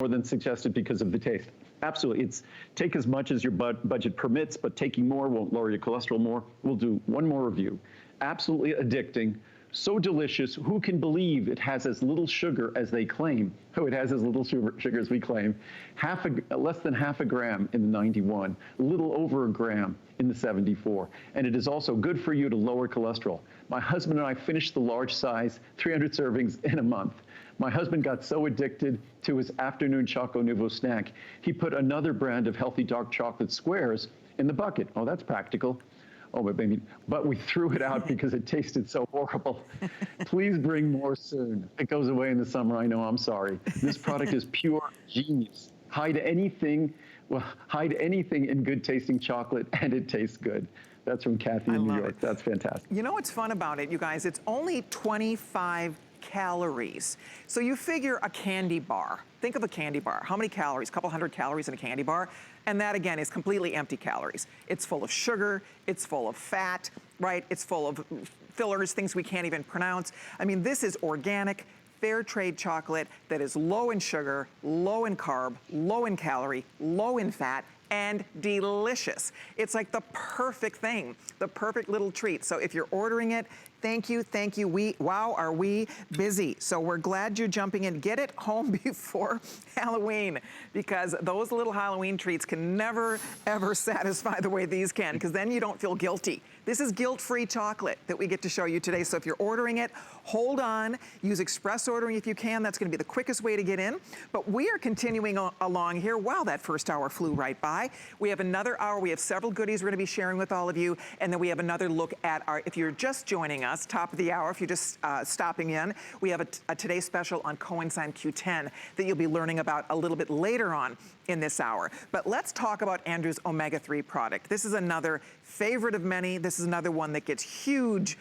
more than suggested because of the taste. Absolutely. It's take as much as your budget permits, but taking more won't lower your cholesterol more. We'll do one more review. Absolutely addicting. So delicious. Who can believe it has as little sugar as they claim? Oh, it has as little sugar as we claim. Less than half a gram in the 91, a little over a gram in the 74. And it is also good for you to lower cholesterol. My husband and I finished the large size, 300 servings in a month. My husband got so addicted to his afternoon Choco Nouveau snack, he put another brand of healthy dark chocolate squares in the bucket. Oh, that's practical. Oh, but we threw it out because it tasted so horrible. Please bring more soon. It goes away in the summer, I know, I'm sorry. This product is pure genius. Hide anything in good tasting chocolate and it tastes good. That's from Kathy in New York. That's fantastic. You know what's fun about it, you guys? It's only 25 calories. So you figure a candy bar. Think of a candy bar. How many calories? A couple hundred calories in a candy bar. And that, again, is completely empty calories. It's full of sugar. It's full of fat, right? It's full of fillers, things we can't even pronounce. I mean, this is organic, fair trade chocolate that is low in sugar, low in carb, low in calorie, low in fat, and delicious. It's like the perfect thing, the perfect little treat. So if you're ordering it, thank you, thank you. Wow, are we busy. So we're glad you're jumping in. Get it home before Halloween, because those little Halloween treats can never, ever satisfy the way these can, because then you don't feel guilty. This is guilt-free chocolate that we get to show you today. So if you're ordering it, hold on. Use express ordering if you can. That's gonna be the quickest way to get in. But we are continuing along here. Wow, that first hour flew right by. We have another hour. We have several goodies we're gonna be sharing with all of you. And then we have another look at our, if you're just joining us, top of the hour, if you're just stopping in, we have a today's special on Coenzyme Q10 that you'll be learning about a little bit later on in this hour. But let's talk about Andrew's omega-3 product. This is another favorite of many. This is another one that gets huge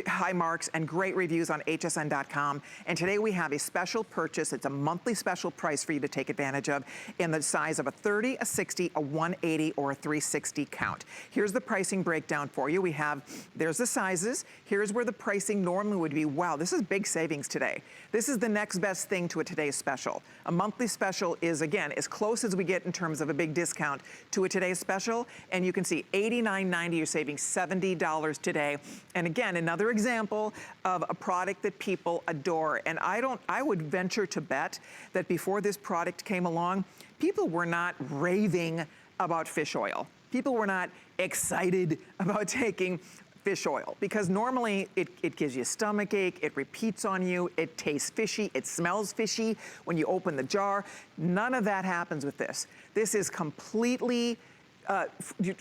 high marks and great reviews on hsn.com. And today we have a special purchase. It's a monthly special price for you to take advantage of in the size of a 30, a 60, a 180, or a 360 count. Here's the pricing breakdown for you. We have, there's the sizes. Here's where the pricing normally would be. Wow, this is big savings today. This is the next best thing to a today's special. A monthly special is, again, as close as we get in terms of a big discount to a today's special. And you can see $89.90, you're saving $70 today. And again, another example of a product that people adore. And I would venture to bet that before this product came along, people were not raving about fish oil. People were not excited about taking fish oil, because normally it gives you a stomach ache, it repeats on you, it tastes fishy, it smells fishy when you open the jar. None of that happens with this. This is completely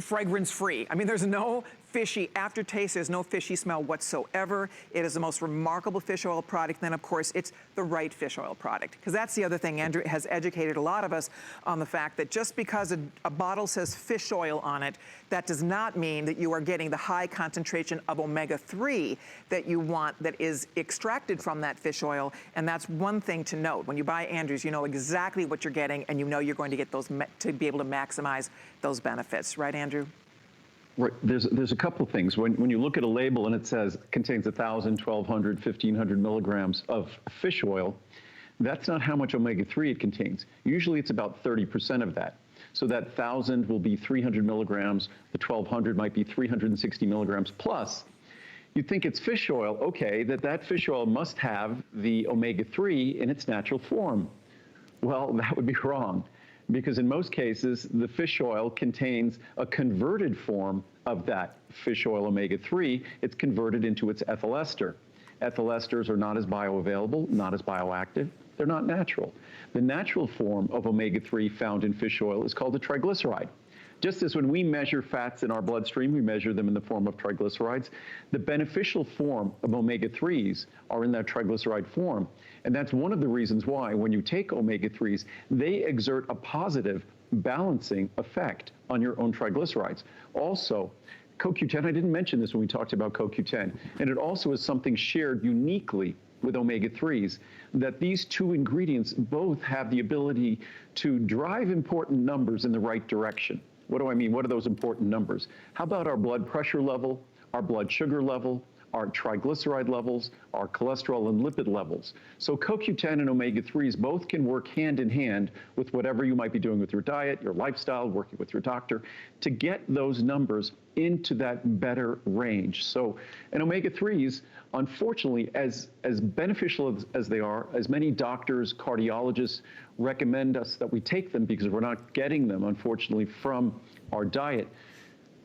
fragrance-free. I mean, there's no fishy aftertaste, there's no fishy smell whatsoever. It is the most remarkable fish oil product. Then, of course, it's the right fish oil product. Because that's the other thing. Andrew has educated a lot of us on the fact that just because a bottle says fish oil on it, that does not mean that you are getting the high concentration of omega-3 that you want, that is extracted from that fish oil. And that's one thing to note. When you buy Andrew's, you know exactly what you're getting, and you know you're going to get those, to be able to maximize those benefits. Right, Andrew? Right. There's a couple of things. When you look at a label and it says contains 1,000, 1,200, 1,500 milligrams of fish oil, that's not how much omega-3 it contains. Usually it's about 30% of that. So that 1,000 will be 300 milligrams, the 1,200 might be 360 milligrams. Plus, you think it's fish oil, okay, that fish oil must have the omega-3 in its natural form. Well, that would be wrong, because in most cases, the fish oil contains a converted form of that fish oil omega-3. It's converted into its ethyl ester. Ethyl esters are not as bioavailable, not as bioactive. They're not natural. The natural form of omega-3 found in fish oil is called a triglyceride. Just as when we measure fats in our bloodstream, we measure them in the form of triglycerides, the beneficial form of omega-3s are in that triglyceride form. And that's one of the reasons why when you take omega-3s, they exert a positive balancing effect on your own triglycerides. Also, CoQ10, I didn't mention this when we talked about CoQ10, and it also is something shared uniquely with omega-3s, that these two ingredients both have the ability to drive important numbers in the right direction. What do I mean? What are those important numbers? How about our blood pressure level, our blood sugar level, our triglyceride levels, our cholesterol and lipid levels. So CoQ10 and omega-3s both can work hand in hand with whatever you might be doing with your diet, your lifestyle, working with your doctor, to get those numbers into that better range. So, and omega-3s, unfortunately, as beneficial as they are, as many doctors, cardiologists recommend us that we take them because we're not getting them, unfortunately, from our diet,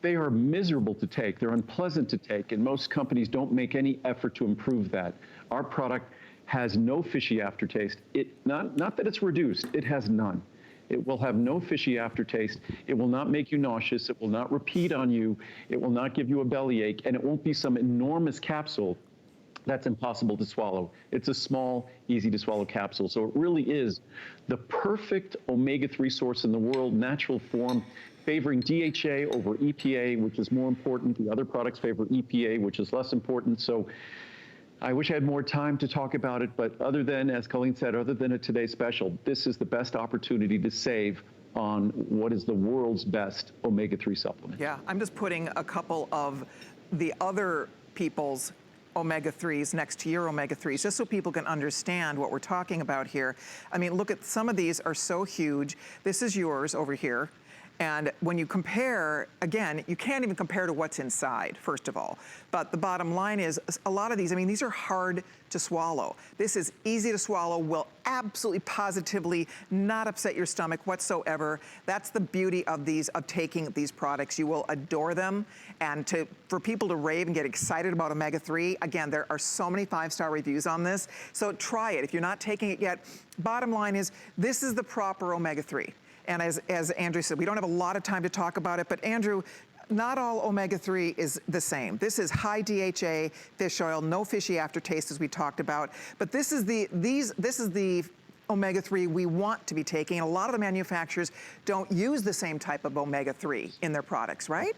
they are miserable to take. They're unpleasant to take, and most companies don't make any effort to improve that. Our product has no fishy aftertaste. Not that it's reduced, it has none. It will have no fishy aftertaste. It will not make you nauseous. It will not repeat on you. It will not give you a bellyache, and it won't be some enormous capsule that's impossible to swallow. It's a small, easy to swallow capsule. So it really is the perfect omega-3 source in the world, natural form, favoring DHA over EPA, which is more important. The other products favor EPA, which is less important. So I wish I had more time to talk about it, but other than, as Colleen said, other than a Today Special, this is the best opportunity to save on what is the world's best omega-3 supplement. Yeah, I'm just putting a couple of the other people's omega-3s next to your omega-3s, just so people can understand what we're talking about here. I mean, look at some of these are so huge. This is yours over here. And when you compare, again, you can't even compare to what's inside, first of all. But the bottom line is, a lot of these, I mean, these are hard to swallow. This is easy to swallow, will absolutely positively not upset your stomach whatsoever. That's the beauty of these, of taking these products. You will adore them. And for people to rave and get excited about omega-3, again, there are so many 5-star reviews on this. So try it. If you're not taking it yet, bottom line is, this is the proper omega-3. And as Andrew said, we don't have a lot of time to talk about it, but Andrew, not all omega-3 is the same. This is high DHA fish oil, no fishy aftertaste as we talked about, but this is the omega-3 we want to be taking. And a lot of the manufacturers don't use the same type of omega-3 in their products, right?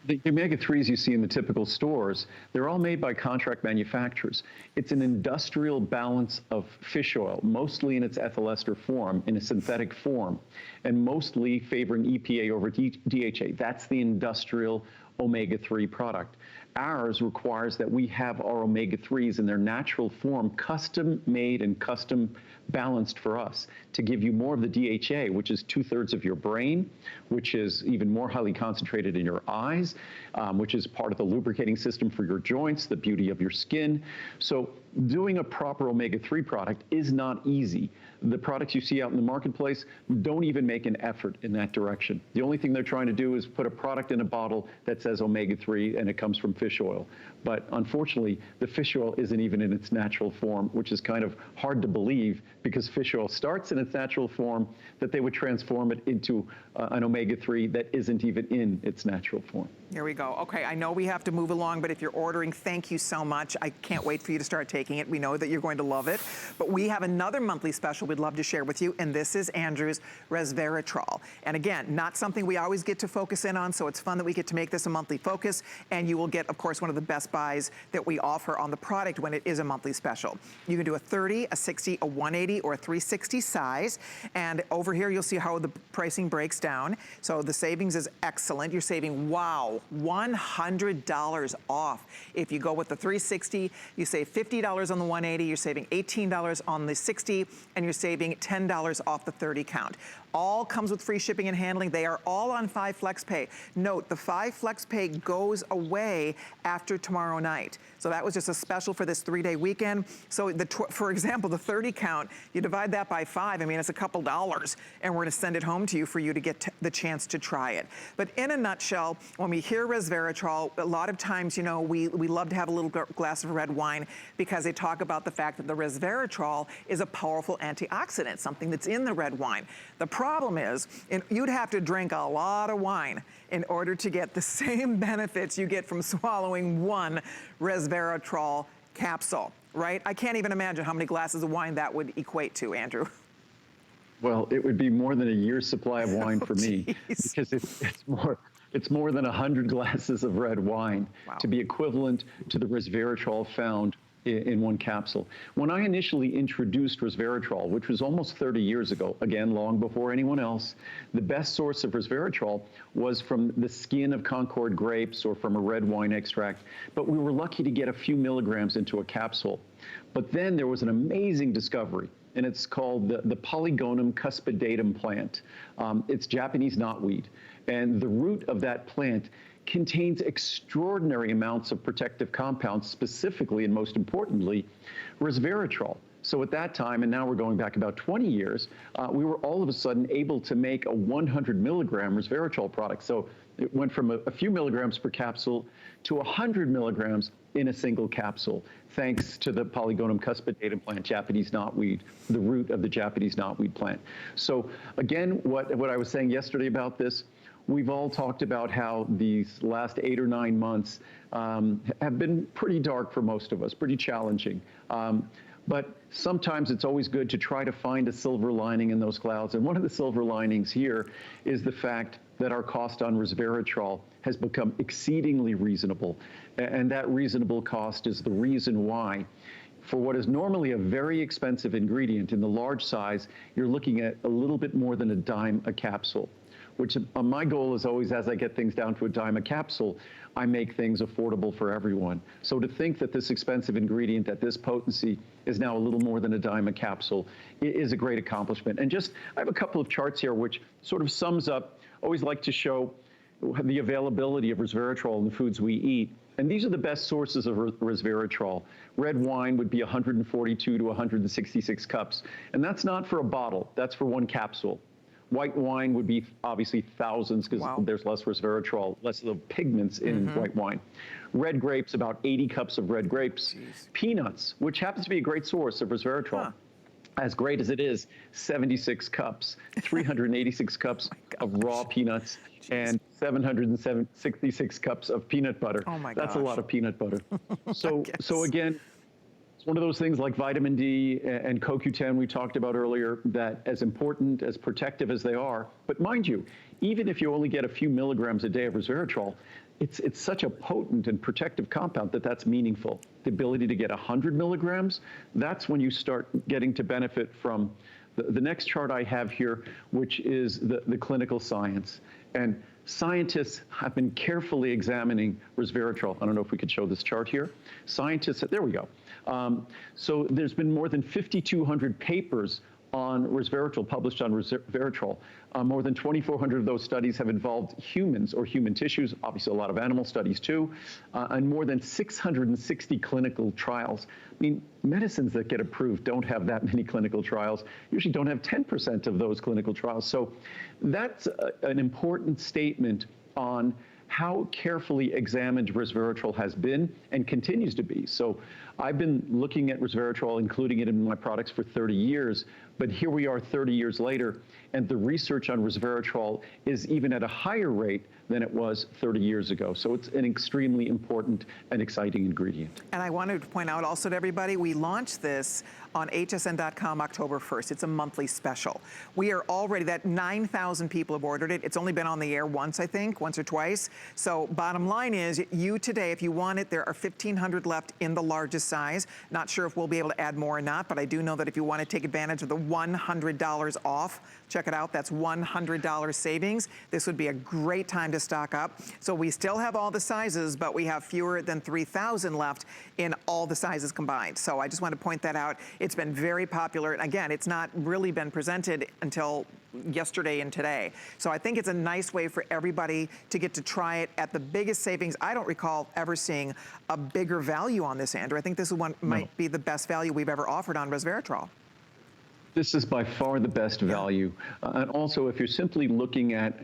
The omega-3s you see in the typical stores, they're all made by contract manufacturers. It's an industrial balance of fish oil, mostly in its ethyl ester form, in a synthetic form, and mostly favoring EPA over DHA. That's the industrial omega-3 product. Ours requires that we have our omega-3s in their natural form, custom made and custom balanced for us to give you more of the DHA, which is 2/3 of your brain, which is even more highly concentrated in your eyes, which is part of the lubricating system for your joints, the beauty of your skin. So doing a proper omega-3 product is not easy. The products you see out in the marketplace don't even make an effort in that direction. The only thing they're trying to do is put a product in a bottle that says omega-3 and it comes from fish oil. But unfortunately, the fish oil isn't even in its natural form, which is kind of hard to believe because fish oil starts in its natural form, that they would transform it into an omega-3 that isn't even in its natural form. Here we go. Okay, I know we have to move along, but if you're ordering, thank you so much. I can't wait for you to start taking it. We know that you're going to love it. But we have another monthly special we'd love to share with you, and this is Andrew's Resveratrol. And again, not something we always get to focus in on, so it's fun that we get to make this a monthly focus, and you will get, of course, one of the best buys that we offer on the product when it is a monthly special. You can do a 30, a 60, a 180, or a 360 size, and over here you'll see how the pricing breaks down. So the savings is excellent. You're saving, wow, $100 off. If you go with the 360, you save $50 on the 180, you're saving $18 on the 60, and you're saving $10 off the 30 count. All comes with free shipping and handling. They are all on 5 FlexPay. Note, the 5 FlexPay goes away after tomorrow night. So that was just a special for this 3-day weekend. So for example, the 30 count, you divide that by 5, I mean, it's a couple dollars, and we're gonna send it home to you for you to get the chance to try it. But in a nutshell, when we hear Resveratrol, a lot of times, you know, we love to have a little glass of red wine because they talk about the fact that the Resveratrol is a powerful antioxidant, something that's in the red wine. The problem is, you'd have to drink a lot of wine in order to get the same benefits you get from swallowing one Resveratrol capsule, right? I can't even imagine how many glasses of wine that would equate to, Andrew. Well, it would be more than a year's supply of wine for me, because it's more than 100 glasses of red wine to be equivalent to the Resveratrol found in one capsule. When I initially introduced resveratrol, which was almost 30 years ago, again, long before anyone else, the best source of resveratrol was from the skin of Concord grapes or from a red wine extract, but we were lucky to get a few milligrams into a capsule. But then there was an amazing discovery, and it's called the Polygonum cuspidatum plant. It's Japanese knotweed, and the root of that plant contains extraordinary amounts of protective compounds, specifically and most importantly, resveratrol. So at that time, and now we're going back about 20 years, we were all of a sudden able to make a 100 milligram resveratrol product. So it went from a few milligrams per capsule to 100 milligrams in a single capsule, thanks to the Polygonum cuspidatum plant, Japanese knotweed, the root of the Japanese knotweed plant. So again, what I was saying yesterday about this, we've all talked about how these last 8 or 9 months have been pretty dark for most of us, pretty challenging. But sometimes it's always good to try to find a silver lining in those clouds. And one of the silver linings here is the fact that our cost on resveratrol has become exceedingly reasonable. And that reasonable cost is the reason why, for what is normally a very expensive ingredient in the large size, you're looking at a little bit more than $0.10 a capsule, which my goal is always, as I get things down to $0.10 a capsule, I make things affordable for everyone. So to think that this expensive ingredient at this potency is now a little more than $0.10 a capsule is a great accomplishment. And just, I have a couple of charts here which sort of sums up, always like to show the availability of resveratrol in the foods we eat. And these are the best sources of resveratrol. Red wine would be 142 to 166 cups. And that's not for a bottle, that's for one capsule. White wine would be obviously thousands because there's less resveratrol, less of the pigments in white wine. Red grapes, about 80 cups of red grapes. Jeez. Peanuts, which happens to be a great source of resveratrol. As great as it is, 76 cups, 386 cups of raw peanuts, and 766 cups of peanut butter. Oh my That's gosh. a lot of peanut butter. So again, one of those things like vitamin D and CoQ10 we talked about earlier, that as important, as protective as they are, but mind you, even if you only get a few milligrams a day of resveratrol, it's such a potent and protective compound that's meaningful. The ability to get 100 milligrams, that's when you start getting to benefit from the next chart I have here, which is the clinical science. And scientists have been carefully examining resveratrol. I don't know if we could show this chart here. Scientists, there we go. So there's been more than 5,200 papers on resveratrol, published on resveratrol. More than 2,400 of those studies have involved humans or human tissues, obviously a lot of animal studies too, and more than 660 clinical trials. I mean, medicines that get approved don't have that many clinical trials, usually don't have 10% of those clinical trials. So that's an important statement on how carefully examined resveratrol has been and continues to be. So I've been looking at resveratrol, including it in my products for 30 years, but here we are 30 years later, and the research on resveratrol is even at a higher rate than it was 30 years ago. So it's an extremely important and exciting ingredient. And I wanted to point out also to everybody, we launched this on hsn.com October 1st. It's a monthly special. We are already, that 9,000 people have ordered it. It's only been on the air once, I think, once or twice. So bottom line is, you today, if you want it, there are 1,500 left in the largest size. Not sure if we'll be able to add more or not, but I do know that if you want to take advantage of the $100 off, check it out, that's $100 savings. This would be a great time to stock up. So we still have all the sizes, but we have fewer than 3,000 left in all the sizes combined. So I just want to point that out. It's been very popular. And again, it's not really been presented until yesterday and today. So I think it's a nice way for everybody to get to try it at the biggest savings. I don't recall ever seeing a bigger value on this, Andrew. I think this is one might be the best value we've ever offered on resveratrol. This is by far the best value. And also, if you're simply looking at,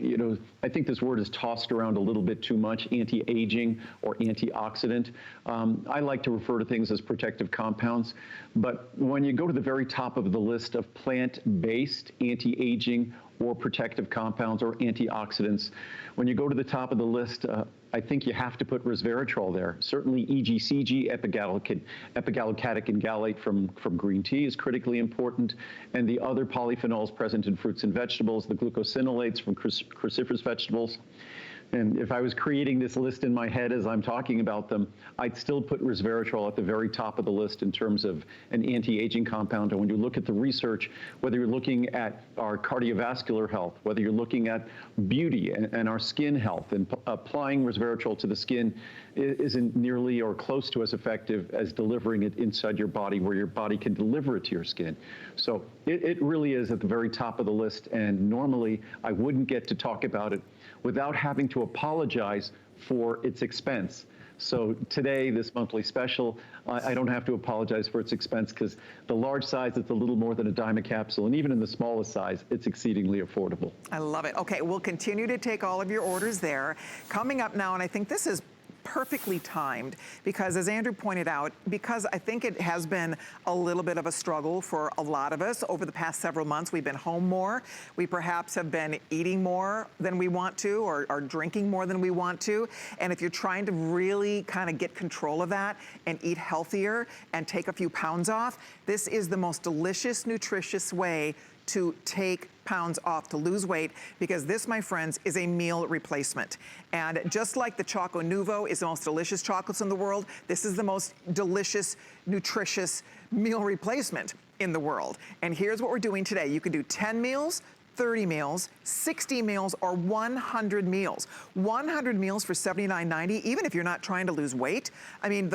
I think this word is tossed around a little bit too much, anti-aging or antioxidant. I like to refer to things as protective compounds. But when you go to the very top of the list of plant-based anti-aging or protective compounds or antioxidants, when you go to the top of the list, I think you have to put resveratrol there. Certainly EGCG, epigallocatechin gallate from green tea is critically important, and the other polyphenols present in fruits and vegetables, the glucosinolates from cruciferous vegetables. And if I was creating this list in my head as I'm talking about them, I'd still put resveratrol at the very top of the list in terms of an anti-aging compound. And when you look at the research, whether you're looking at our cardiovascular health, whether you're looking at beauty and our skin health, and applying resveratrol to the skin isn't nearly or close to as effective as delivering it inside your body, where your body can deliver it to your skin. So it really is at the very top of the list, and normally I wouldn't get to talk about it without having to apologize for its expense. So today, this monthly special, I don't have to apologize for its expense, because the large size, it's a little more than a dime a capsule, and even in the smallest size, it's exceedingly affordable. I love it. Okay, we'll continue to take all of your orders there. Coming up now, and I think this is perfectly timed, because as Andrew pointed out, because I think it has been a little bit of a struggle for a lot of us over the past several months. We've been home more. We perhaps have been eating more than we want to, or drinking more than we want to. And if you're trying to really kind of get control of that and eat healthier and take a few pounds off, this is the most delicious, nutritious way to take pounds off, to lose weight, because this, my friends, is a meal replacement. And just like the Choco Nouveau is the most delicious chocolates in the world, this is the most delicious, nutritious meal replacement in the world. And here's what we're doing today. You can do 10 meals, 30 meals, 60 meals, or 100 meals. 100 meals for $79.90, even if you're not trying to lose weight. I mean,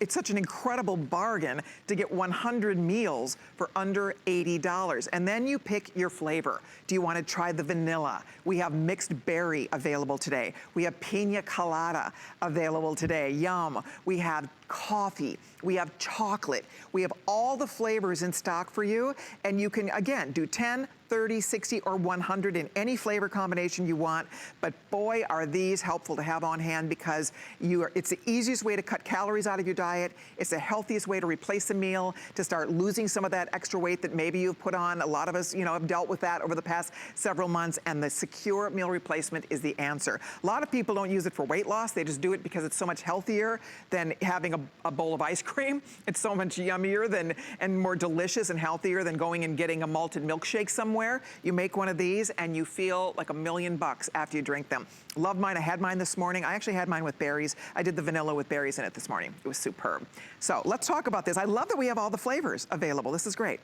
it's such an incredible bargain to get 100 meals for under $80. And then you pick your flavor. Do you want to try the vanilla? We have mixed berry available today. We have Pina Colada available today. Yum. We have coffee. We have chocolate. We have all the flavors in stock for you. And you can, again, do 10, 30, 60, or 100 in any flavor combination you want. But boy, are these helpful to have on hand, because it's the easiest way to cut calories out of your diet. It's the healthiest way to replace a meal, to start losing some of that extra weight that maybe you've put on. A lot of us, have dealt with that over the past several months, and the secure meal replacement is the answer. A lot of people don't use it for weight loss. They just do it because it's so much healthier than having a bowl of ice cream. It's so much yummier and more delicious and healthier than going and getting a malted milkshake somewhere. You make one of these and you feel like $1 million after you drink them. Love mine. I had mine this morning. I actually had mine with berries. I did the vanilla with berries in it this morning. It was superb. So let's talk about this. I love that we have all the flavors available. This is great.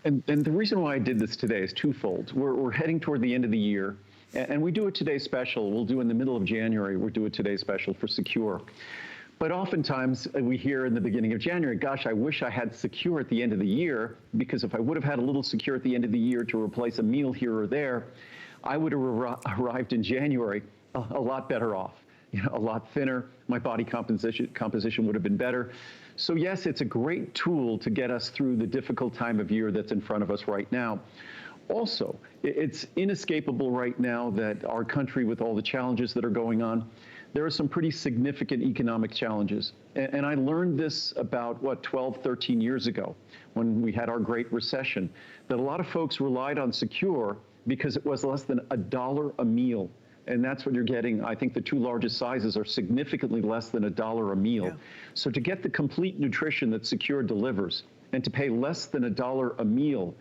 And the reason why I did this today is twofold. We're heading toward the end of the year, and we do a Today Special. We'll do in the middle of January, we'll do a Today Special for Secure. But oftentimes we hear in the beginning of January, gosh, I wish I had Secure at the end of the year, because if I would have had a little Secure at the end of the year to replace a meal here or there, I would have arrived in January a lot better off, a lot thinner. My body composition would have been better. So yes, it's a great tool to get us through the difficult time of year that's in front of us right now. Also, it's inescapable right now that our country, with all the challenges that are going on, there are some pretty significant economic challenges. And I learned this about, 12, 13 years ago, when we had our Great Recession, that a lot of folks relied on Secure because it was less than $1 a meal. And that's what you're getting. I think the two largest sizes are significantly less than $1 a meal. Yeah. So to get the complete nutrition that Secure delivers, and to pay less than $1 a meal,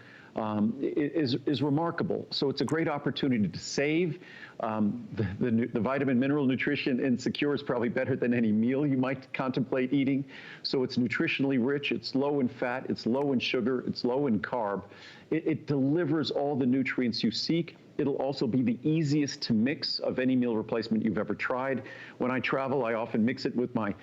is remarkable. So it's a great opportunity to save. The vitamin mineral nutrition in Secure is probably better than any meal you might contemplate eating. So it's nutritionally rich, it's low in fat, it's low in sugar, it's low in carb. It delivers all the nutrients you seek. It'll also be the easiest to mix of any meal replacement you've ever tried. When I travel, I often mix it with my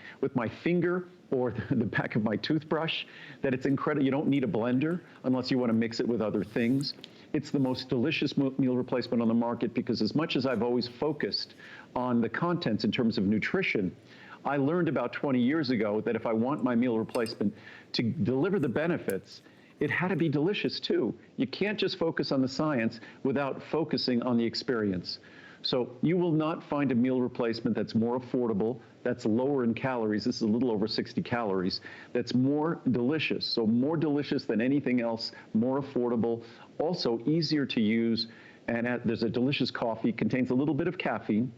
finger or the back of my toothbrush. That it's incredible. You don't need a blender unless you want to mix it with other things. It's the most delicious meal replacement on the market, because as much as I've always focused on the contents in terms of nutrition, I learned about 20 years ago that if I want my meal replacement to deliver the benefits, it had to be delicious too. You can't just focus on the science without focusing on the experience. So you will not find a meal replacement that's more affordable, that's lower in calories. This is a little over 60 calories. That's more delicious. So more delicious than anything else, more affordable, also easier to use. And there's a delicious coffee, contains a little bit of caffeine.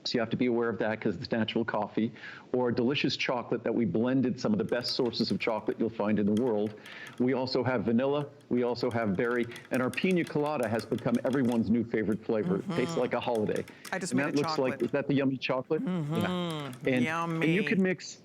So you have to be aware of that because it's natural coffee, or delicious chocolate that we blended some of the best sources of chocolate you'll find in the world. We also have vanilla, we also have berry, and our Pina Colada has become everyone's new favorite flavor. It tastes like a holiday. I just and made that a looks chocolate. like, is that the yummy chocolate? Yeah. Yummy. And you can mix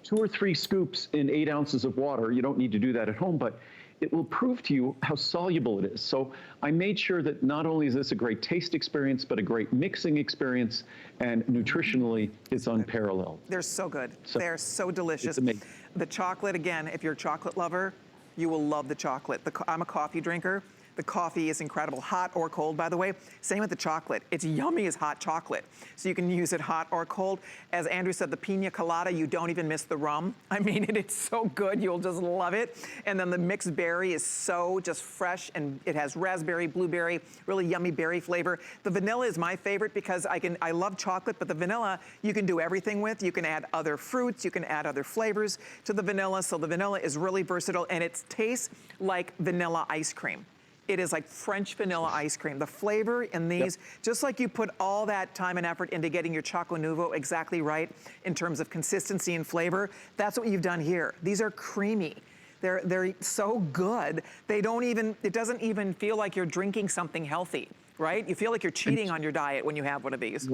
2 or 3 scoops in 8 ounces of water. You don't need to do that at home, but it will prove to you how soluble it is. So I made sure that not only is this a great taste experience, but a great mixing experience, and nutritionally, it's unparalleled. They're so good. They're so delicious. It's amazing. The chocolate, again, if you're a chocolate lover, you will love the chocolate. I'm a coffee drinker. The coffee is incredible, hot or cold, by the way. Same with the chocolate. It's yummy as hot chocolate. So you can use it hot or cold. As Andrew said, the Pina Colada, you don't even miss the rum. I mean, it's so good, you'll just love it. And then the mixed berry is so just fresh, and it has raspberry, blueberry, really yummy berry flavor. The vanilla is my favorite because I love chocolate, but the vanilla you can do everything with. You can add other fruits, you can add other flavors to the vanilla. So the vanilla is really versatile, and it tastes like vanilla ice cream. It is like French vanilla ice cream. The flavor in these, just like you put all that time and effort into getting your Choco Nouveau exactly right in terms of consistency and flavor, that's what you've done here. These are creamy. They're so good. It doesn't even feel like you're drinking something healthy, right? You feel like you're cheating on your diet when you have one of these.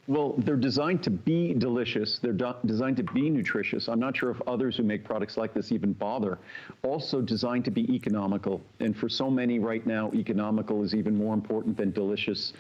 Well, they're designed to be delicious. They're designed to be nutritious. I'm not sure if others who make products like this even bother. Also designed to be economical. And for so many right now, economical is even more important than delicious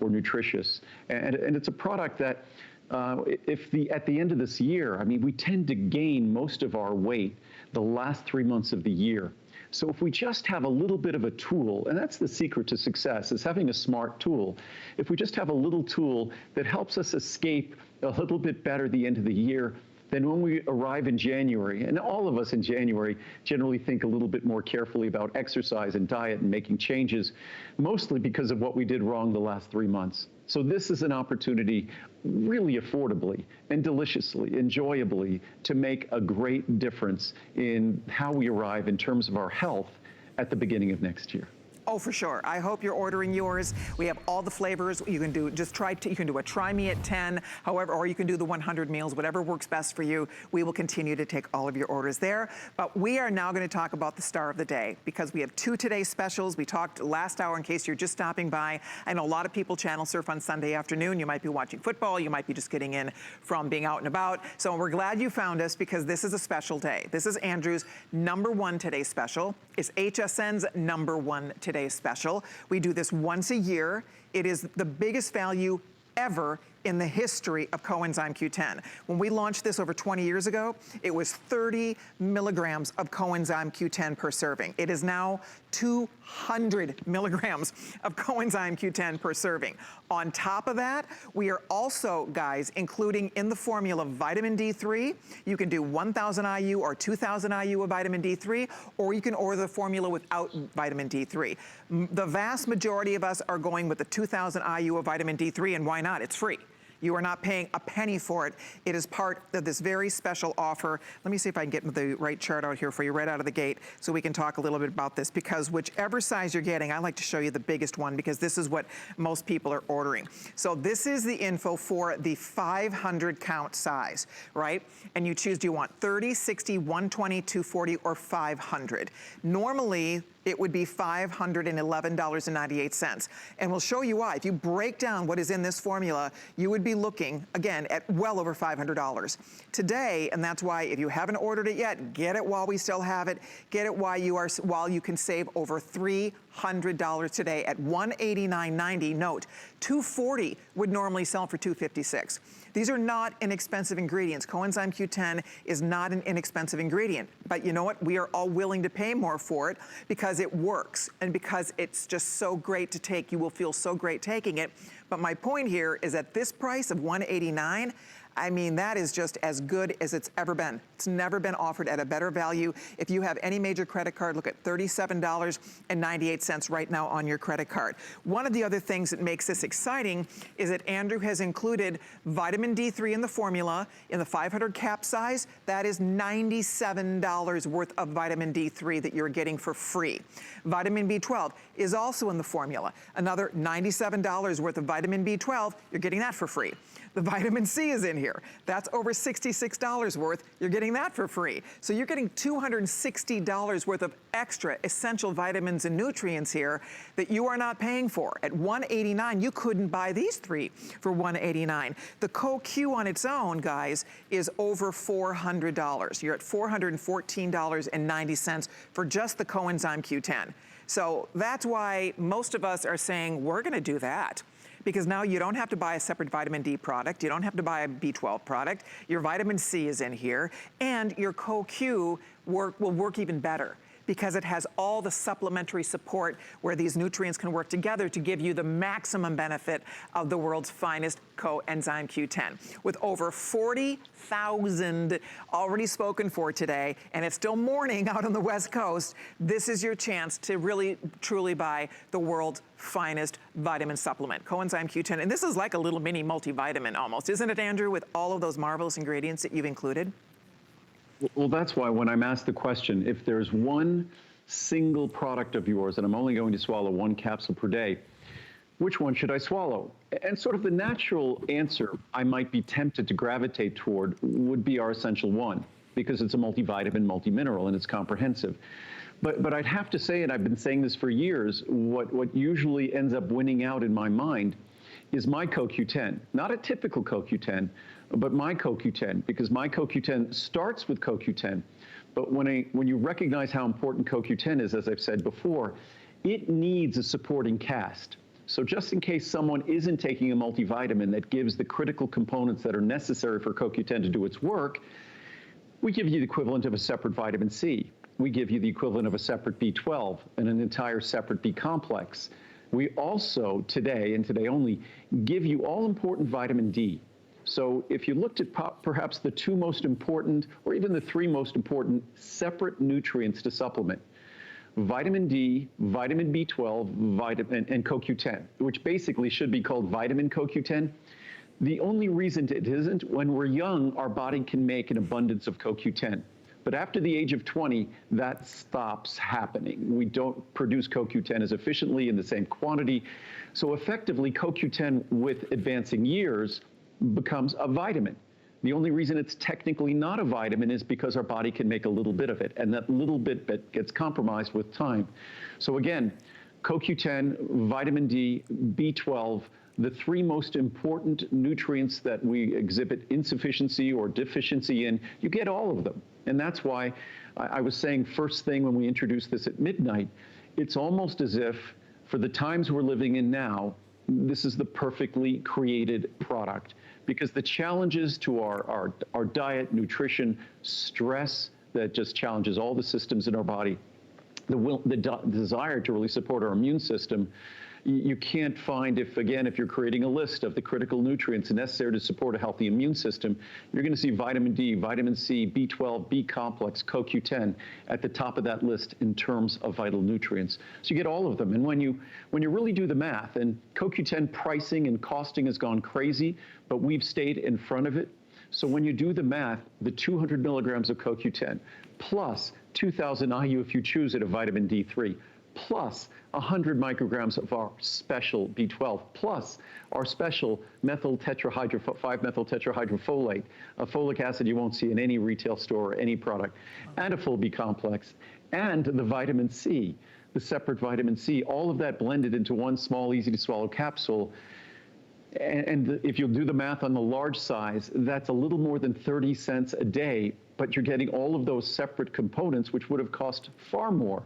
or nutritious. And it's a product that at the end of this year, I mean, we tend to gain most of our weight the last 3 months of the year. So if we just have a little bit of a tool, and that's the secret to success, is having a smart tool. If we just have a little tool that helps us escape a little bit better the end of the year, then when we arrive in January, and all of us in January generally think a little bit more carefully about exercise and diet and making changes, mostly because of what we did wrong the last 3 months. So this is an opportunity really affordably and deliciously, enjoyably, to make a great difference in how we arrive in terms of our health at the beginning of next year. Oh, for sure. I hope you're ordering yours. We have all the flavors. You can do you can do a try me at 10, however, or you can do the 100 meals, whatever works best for you. We will continue to take all of your orders there. But we are now going to talk about the star of the day because we have 2 today's specials. We talked last hour in case you're just stopping by. I know a lot of people channel surf on Sunday afternoon. You might be watching football. You might be just getting in from being out and about. So we're glad you found us because this is a special day. This is Andrew's #1 Today special. It's HSN's #1 Today special. We do this once a year. It is the biggest value ever in the history of Coenzyme Q10. When we launched this over 20 years ago, it was 30 milligrams of Coenzyme Q10 per serving. It is now 200 milligrams of Coenzyme Q10 per serving. On top of that, we are also, guys, including in the formula vitamin D3. You can do 1,000 IU or 2,000 IU of vitamin D3, or you can order the formula without vitamin D3. The vast majority of us are going with the 2,000 IU of vitamin D3, and why not? It's free. You are not paying a penny for it. It is part of this very special offer. Let me see if I can get the right chart out here for you right out of the gate so we can talk a little bit about this, because whichever size you're getting, I like to show you the biggest one because this is what most people are ordering. So this is the info for the 500 count size, right? And you choose, do you want 30, 60, 120, 240, or 500? Normally, it would be $511.98. And we'll show you why. If you break down what is in this formula, you would be looking, again, at well over $500. Today, and that's why if you haven't ordered it yet, get it while we still have it. Get it while you can save over $300 today at $189.90. Note, $240 would normally sell for $256. These are not inexpensive ingredients. Coenzyme Q10 is not an inexpensive ingredient. But you know what? We are all willing to pay more for it because it works and because it's just so great to take. You will feel so great taking it. But my point here is at this price of $189, I mean, that is just as good as it's ever been. It's never been offered at a better value. If you have any major credit card, look at $37.98 right now on your credit card. One of the other things that makes this exciting is that Andrew has included vitamin D3 in the formula in the 500 cap size. That is $97 worth of vitamin D3 that you're getting for free. Vitamin B12 is also in the formula. Another $97 worth of vitamin B12, you're getting that for free. The vitamin C is in here. That's over $66 worth. You're getting that for free. So you're getting $260 worth of extra essential vitamins and nutrients here that you are not paying for. At $189, you couldn't buy these three for $189. The CoQ on its own, guys, is over $400. You're at $414.90 for just the Coenzyme Q10. So that's why most of us are saying we're gonna do that. Because now you don't have to buy a separate vitamin D product, you don't have to buy a B12 product, your vitamin C is in here, and your CoQ will work even better because it has all the supplementary support where these nutrients can work together to give you the maximum benefit of the world's finest Coenzyme Q10. With over 40,000 already spoken for today, and it's still morning out on the West Coast, this is your chance to really, truly buy the world's finest vitamin supplement, Coenzyme Q10. And this is like a little mini multivitamin almost, isn't it, Andrew, with all of those marvelous ingredients that you've included? Well, that's why when I'm asked the question, if there's one single product of yours and I'm only going to swallow one capsule per day, which one should I swallow? And sort of the natural answer I might be tempted to gravitate toward would be our Essential One, because it's a multivitamin, multimineral, and it's comprehensive. But I'd have to say, and I've been saying this for years, what usually ends up winning out in my mind is my CoQ10. Not a typical CoQ10, but my CoQ10, because my CoQ10 starts with CoQ10. But when you recognize how important CoQ10 is, as I've said before, it needs a supporting cast. So just in case someone isn't taking a multivitamin that gives the critical components that are necessary for CoQ10 to do its work, we give you the equivalent of a separate vitamin C. We give you the equivalent of a separate B12 and an entire separate B complex. We also today, and today only, give you all important vitamin D. So if you looked at perhaps the two most important, or even the three most important separate nutrients to supplement, vitamin D, vitamin B12, vitamin, and CoQ10, which basically should be called vitamin CoQ10. The only reason it isn't, when we're young, our body can make an abundance of CoQ10. But after the age of 20, that stops happening. We don't produce CoQ10 as efficiently in the same quantity. So effectively, CoQ10 with advancing years becomes a vitamin. The only reason it's technically not a vitamin is because our body can make a little bit of it, and that little bit gets compromised with time. So again, CoQ10, vitamin D, B12, the three most important nutrients that we exhibit insufficiency or deficiency in, you get all of them. And that's why I was saying first thing when we introduced this at midnight, it's almost as if for the times we're living in now, this is the perfectly created product, because the challenges to our diet, nutrition, stress that just challenges all the systems in our body, the desire to really support our immune system, you can't find if you're creating a list of the critical nutrients necessary to support a healthy immune system, you're going to see vitamin D, vitamin C, B12, B complex, CoQ10 at the top of that list in terms of vital nutrients. So you get all of them. And when you really do the math, and CoQ10 pricing and costing has gone crazy, but we've stayed in front of it. So when you do the math, the 200 milligrams of CoQ10 plus 2,000 IU if you choose it of vitamin D3, plus 100 micrograms of our special B12, plus our special 5-methyltetrahydrofolate, a folic acid you won't see in any retail store or any product, and a full B complex, and the vitamin C, the separate vitamin C, all of that blended into one small, easy-to-swallow capsule. And if you'll do the math on the large size, that's a little more than 30 cents a day, but you're getting all of those separate components, which would have cost far more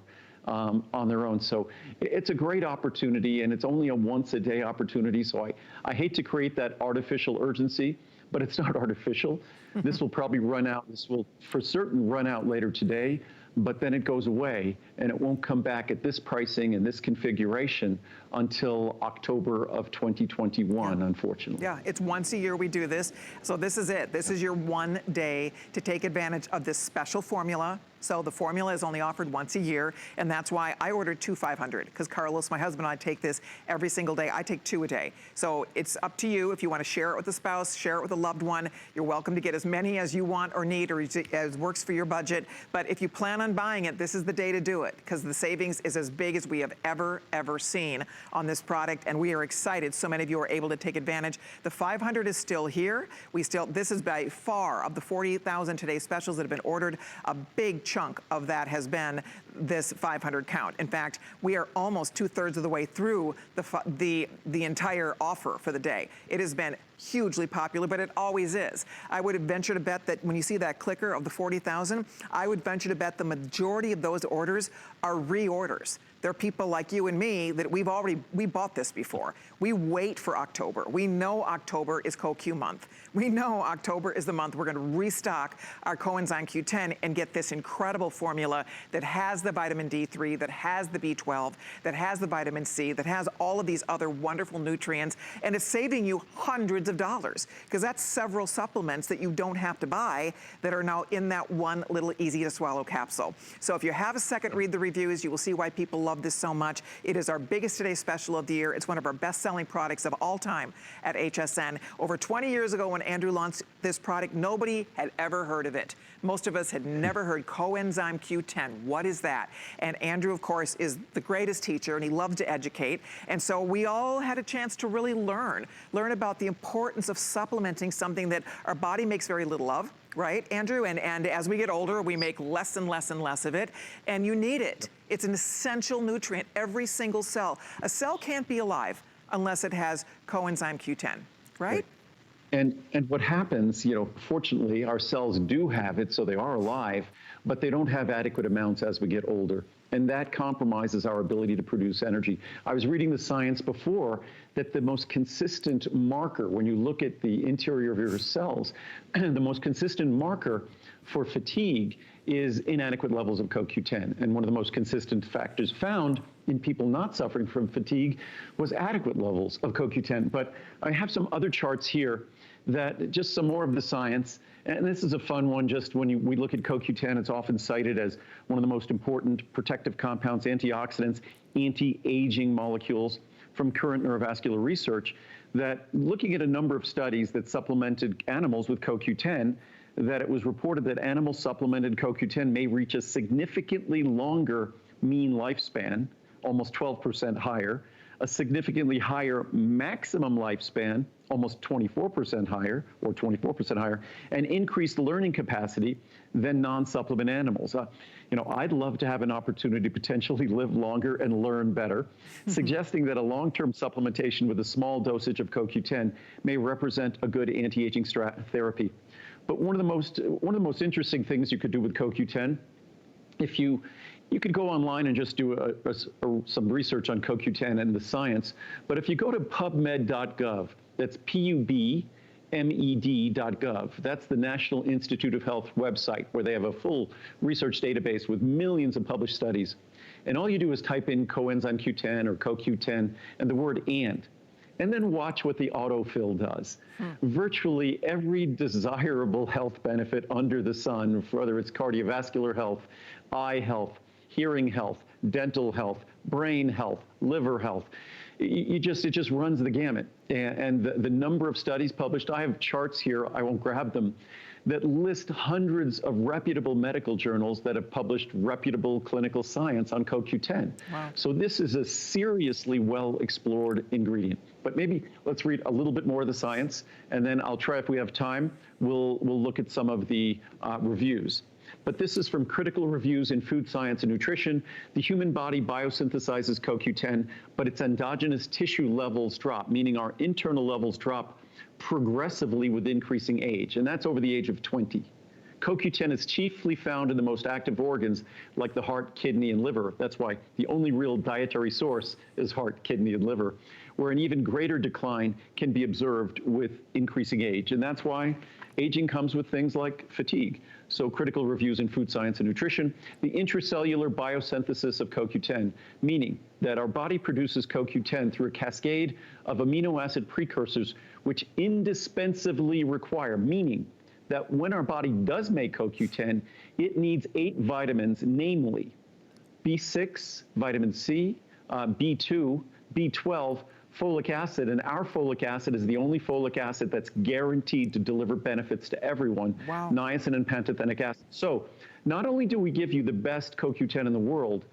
on their own. So it's a great opportunity, and it's only a once-a-day opportunity. So I hate to create that artificial urgency, but it's not artificial. This will probably run out. This will for certain run out later today. but then it goes away, and it won't come back at this pricing and this configuration until October of 2021, unfortunately. Yeah, it's once a year we do this. So this is it. This is your one day to take advantage of this special formula. So the formula is only offered once a year, and that's why I ordered 2 500, because Carlos, my husband, and I take this every single day. I take 2 a day. So it's up to you if you want to share it with a spouse, share it with a loved one. You're welcome to get as many as you want or need, or as works for your budget. But if you plan on buying it, this is the day to do it, because the savings is as big as we have ever seen on this product, and we are excited so many of you are able to take advantage. The 500 is still here. This is by far, of the 48,000 today's specials that have been ordered, a big chunk of that has been this 500 count. In fact, we are almost 2/3 of the way through the entire offer for the day. It has been hugely popular, but it always is. I would venture to bet that when you see that clicker of the 40,000, I would venture to bet the majority of those orders are reorders. There are people like you and me that we bought this before. We wait for October. We know October is CoQ month. We know October is the month we're gonna restock our Coenzyme Q10 and get this incredible formula that has the vitamin D3, that has the B12, that has the vitamin C, that has all of these other wonderful nutrients, and it's saving you hundreds of dollars, because that's several supplements that you don't have to buy that are now in that one little easy to swallow capsule. So if you have a second, read the reviews. You will see why people love this so much. It is our biggest Today Special of the year. It's one of our best-selling products of all time at HSN. Over 20 years ago when Andrew launched this product, nobody had ever heard of it. Most of us had never heard Coenzyme Q10. What is that? And Andrew, of course, is the greatest teacher, and he loved to educate. And so we all had a chance to really learn about the importance of supplementing something that our body makes very little of, right, Andrew? And as we get older, we make less and less and less of it, and you need it. It's an essential nutrient, every single cell. A cell can't be alive unless it has Coenzyme Q10, right? And what happens, fortunately, our cells do have it, so they are alive, but they don't have adequate amounts as we get older. And that compromises our ability to produce energy. I was reading the science before that the most consistent marker, when you look at the interior of your cells, the most consistent marker for fatigue is inadequate levels of CoQ10. And one of the most consistent factors found in people not suffering from fatigue was adequate levels of CoQ10. But I have some other charts here that just some more of the science. And this is a fun one. Just when we look at CoQ10, it's often cited as one of the most important protective compounds, antioxidants, anti-aging molecules from current neurovascular research, that looking at a number of studies that supplemented animals with CoQ10, that it was reported that animals supplemented CoQ10 may reach a significantly longer mean lifespan, almost 12% higher, a significantly higher maximum lifespan, almost 24% higher, or 24% higher, and increased learning capacity than non-supplement animals. I'd love to have an opportunity to potentially live longer and learn better, suggesting that a long-term supplementation with a small dosage of CoQ10 may represent a good anti-aging therapy. But one of the most interesting things you could do with CoQ10, if you could go online and just do some research on CoQ10 and the science, but if you go to pubmed.gov, that's PUBMED.gov, that's the National Institute of Health website, where they have a full research database with millions of published studies. And all you do is type in Coenzyme Q10 or CoQ10 and the word and then watch what the autofill does. Virtually every desirable health benefit under the sun, whether it's cardiovascular health, eye health, hearing health, dental health, brain health, liver health, it just runs the gamut. And the number of studies published, I have charts here, I won't grab them, that list hundreds of reputable medical journals that have published reputable clinical science on CoQ10. Wow. So this is a seriously well-explored ingredient. But maybe let's read a little bit more of the science, and then I'll try, if we have time, we'll look at some of the reviews. But this is from Critical Reviews in Food Science and Nutrition. The human body biosynthesizes CoQ10, but its endogenous tissue levels drop, meaning our internal levels drop progressively with increasing age, and that's over the age of 20. CoQ10 is chiefly found in the most active organs like the heart, kidney, and liver. That's why the only real dietary source is heart, kidney, and liver, where an even greater decline can be observed with increasing age. And that's why Aging comes with things like fatigue. So critical reviews in food science and nutrition, the intracellular biosynthesis of CoQ10, meaning that our body produces CoQ10 through a cascade of amino acid precursors which indispensably require, meaning that when our body does make CoQ10, it needs 8 vitamins, namely B6, vitamin C, B2, B12, folic acid, and our folic acid is the only folic acid that's guaranteed to deliver benefits to everyone, wow. niacin and pantothenic acid. So not only do we give you the best CoQ10 in the world,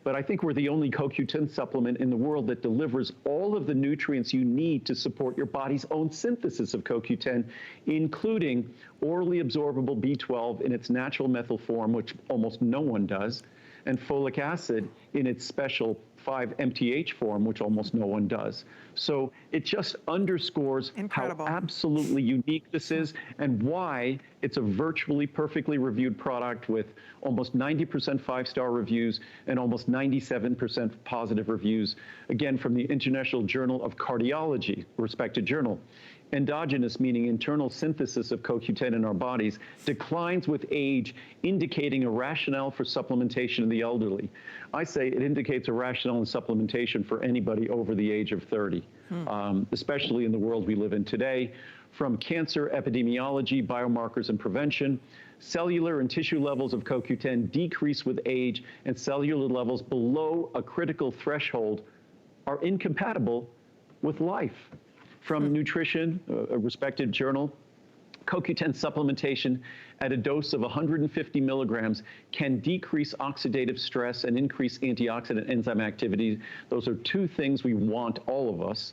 but I think we're the only CoQ10 supplement in the world that delivers all of the nutrients you need to support your body's own synthesis of CoQ10, including orally absorbable B12 in its natural methyl form, which almost no one does, and folic acid in its special 5-MTH form, which almost no one does. So it just underscores incredible. How absolutely unique this is and why it's a virtually perfectly reviewed product with almost 90% 5-star reviews and almost 97% positive reviews, again, from the International Journal of Cardiology, respected journal. Endogenous, meaning internal synthesis of CoQ10 in our bodies, declines with age, indicating a rationale for supplementation in the elderly. I say it indicates a rationale in supplementation for anybody over the age of 30, especially in the world we live in today. From cancer epidemiology, biomarkers, and prevention, cellular and tissue levels of CoQ10 decrease with age, and cellular levels below a critical threshold are incompatible with life. From Nutrition, a respected journal, CoQ10 supplementation at a dose of 150 milligrams can decrease oxidative stress and increase antioxidant enzyme activity. Those are 2 things we want, all of us.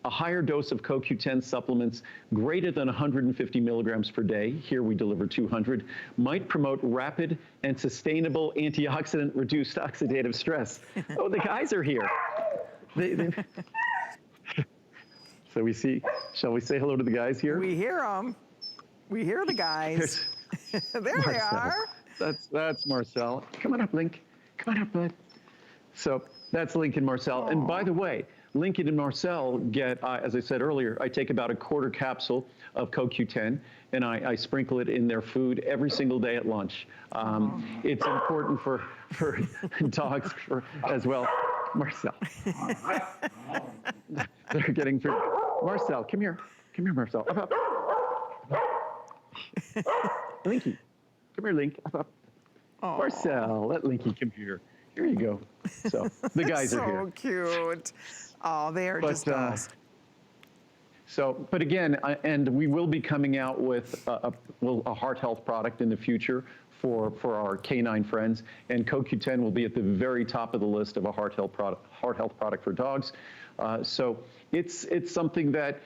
A higher dose of CoQ10 supplements greater than 150 milligrams per day, here we deliver 200, might promote rapid and sustainable antioxidant-reduced oxidative stress. Oh, the guys are here. So we see, shall we say hello to the guys here? We hear them. We hear the guys. There Marcel. they are. That's Marcel. Come on up, Link. Come on up, bud. So that's Link and Marcel. Aww. And by the way, Lincoln and Marcel get, as I said earlier, I take about a quarter capsule of CoQ10 and I sprinkle it in their food every single day at lunch. It's important for dogs as well. Marcel. They're getting food. Marcel, come here. Come here, Marcel. Up, up. Linky. Come here, Link. Up, up. Marcel, let Linky come here. Here you go. So the guys are here. So cute. Oh, they are just dolls. But again, and we will be coming out with a heart health product in the future for our canine friends, and CoQ10 will be at the very top of the list of a heart health product for dogs. So it's something that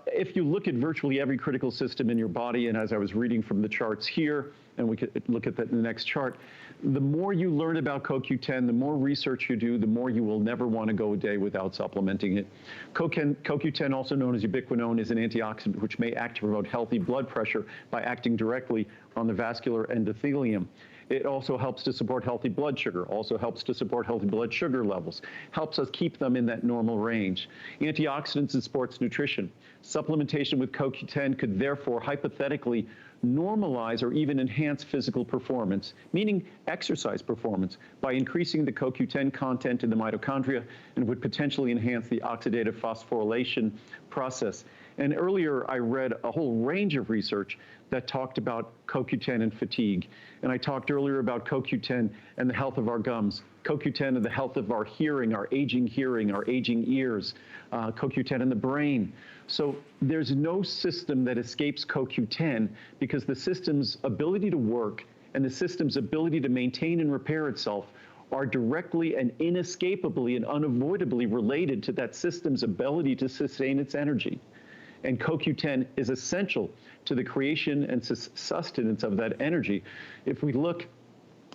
if you look at virtually every critical system in your body, and as I was reading from the charts here, and we could look at that in the next chart, the more you learn about CoQ10, the more research you do, the more you will never want to go a day without supplementing it. CoQ10, also known as ubiquinone, is an antioxidant which may act to promote healthy blood pressure by acting directly on the vascular endothelium. It also helps to support healthy blood sugar, also helps to support healthy blood sugar levels, helps us keep them in that normal range. Antioxidants in sports nutrition. Supplementation with CoQ10 could therefore hypothetically normalize or even enhance physical performance, meaning exercise performance, by increasing the CoQ10 content in the mitochondria, and would potentially enhance the oxidative phosphorylation process. And earlier I read a whole range of research that talked about CoQ10 and fatigue. And I talked earlier about CoQ10 and the health of our gums, CoQ10 and the health of our hearing, our aging ears, CoQ10 in the brain. So there's no system that escapes CoQ10 because the system's ability to work and the system's ability to maintain and repair itself are directly and inescapably and unavoidably related to that system's ability to sustain its energy. And CoQ10 is essential to the creation and sustenance of that energy. If we look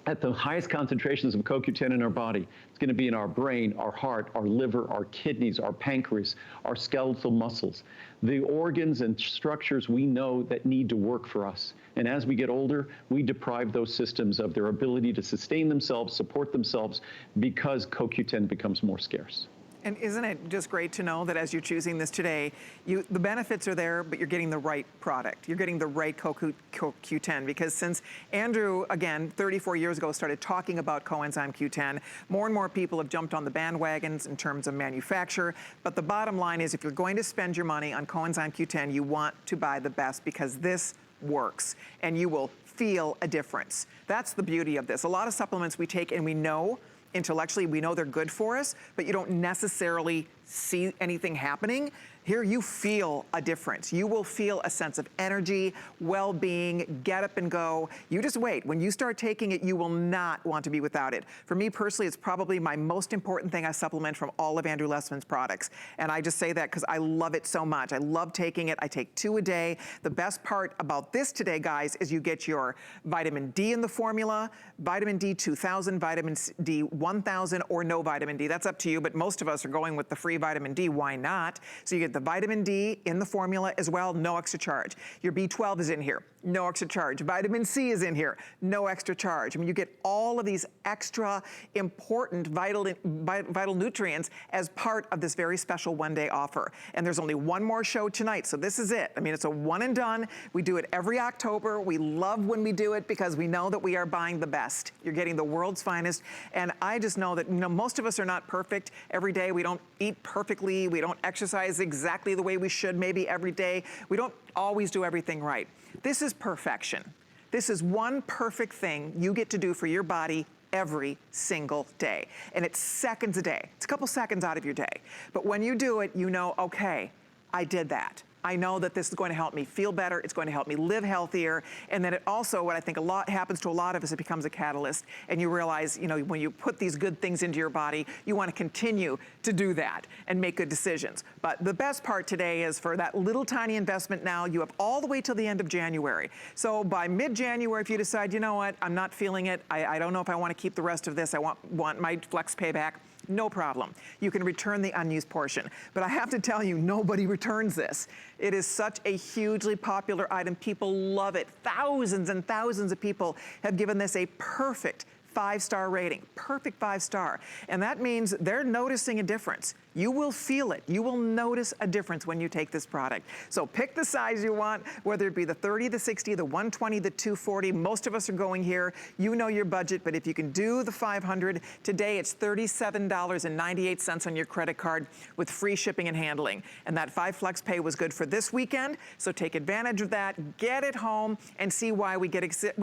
at the highest concentrations of CoQ10 in our body, it's going to be in our brain, our heart, our liver, our kidneys, our pancreas, our skeletal muscles, the organs and structures we know that need to work for us. And as we get older, we deprive those systems of their ability to sustain themselves, support themselves, because CoQ10 becomes more scarce. And isn't it just great to know that as you're choosing this today, the benefits are there, but you're getting the right product. You're getting the right CoQ10, because since Andrew, again, 34 years ago, started talking about Coenzyme Q10, more and more people have jumped on the bandwagons in terms of manufacture. But the bottom line is, if you're going to spend your money on Coenzyme Q10, you want to buy the best, because this works and you will feel a difference. That's the beauty of this. A lot of supplements we take and we know intellectually, we know they're good for us, but you don't necessarily see anything happening. Here you feel a difference. You will feel a sense of energy, well-being, get up and go. You just wait. When you start taking it, you will not want to be without it. For me personally, it's probably my most important thing I supplement from all of Andrew Lessman's products. And I just say that because I love it so much. I love taking it. I take 2 a day. The best part about this today, guys, is you get your vitamin D in the formula, vitamin D 2000, vitamin D 1000, or no vitamin D. That's up to you, but most of us are going with the free vitamin D. Why not? So you get the vitamin D in the formula as well, no extra charge. Your B12 is in here, no extra charge. Vitamin C is in here, no extra charge. I mean, you get all of these extra important vital nutrients as part of this very special one-day offer. And there's only one more show tonight, so this is it. I mean, it's a one and done. We do it every October. We love when we do it because we know that we are buying the best. You're getting the world's finest. And I just know that, you know, most of us are not perfect every day. We don't eat perfectly. We don't exercise exactly the way we should maybe every day. We don't always do everything right. This is perfection. This is one perfect thing you get to do for your body every single day. And it's seconds a day. It's a couple seconds out of your day. But when you do it, you know, okay, I did that. I know that this is going to help me feel better. It's going to help me live healthier. And then it also, what I think a lot happens to a lot of us, it becomes a catalyst. And you realize, you know, when you put these good things into your body, you want to continue to do that and make good decisions. But the best part today is for that little tiny investment now, you have all the way till the end of January. So by mid-January, if you decide, you know what, I'm not feeling it, I don't know if I want to keep the rest of this, I want my flex payback, no problem. You can return the unused portion. But I have to tell you, nobody returns this. It is such a hugely popular item. People love it. Thousands and thousands of people have given this a perfect 5-star rating, perfect 5-star. And that means they're noticing a difference. You will feel it. You will notice a difference when you take this product. So pick the size you want, whether it be the 30, the 60, the 120, the 240. Most of us are going here. You know your budget, but if you can do the 500, today it's $37.98 on your credit card with free shipping and handling. And that 5 flex pay was good for this weekend, so take advantage of that, get it home, and see why we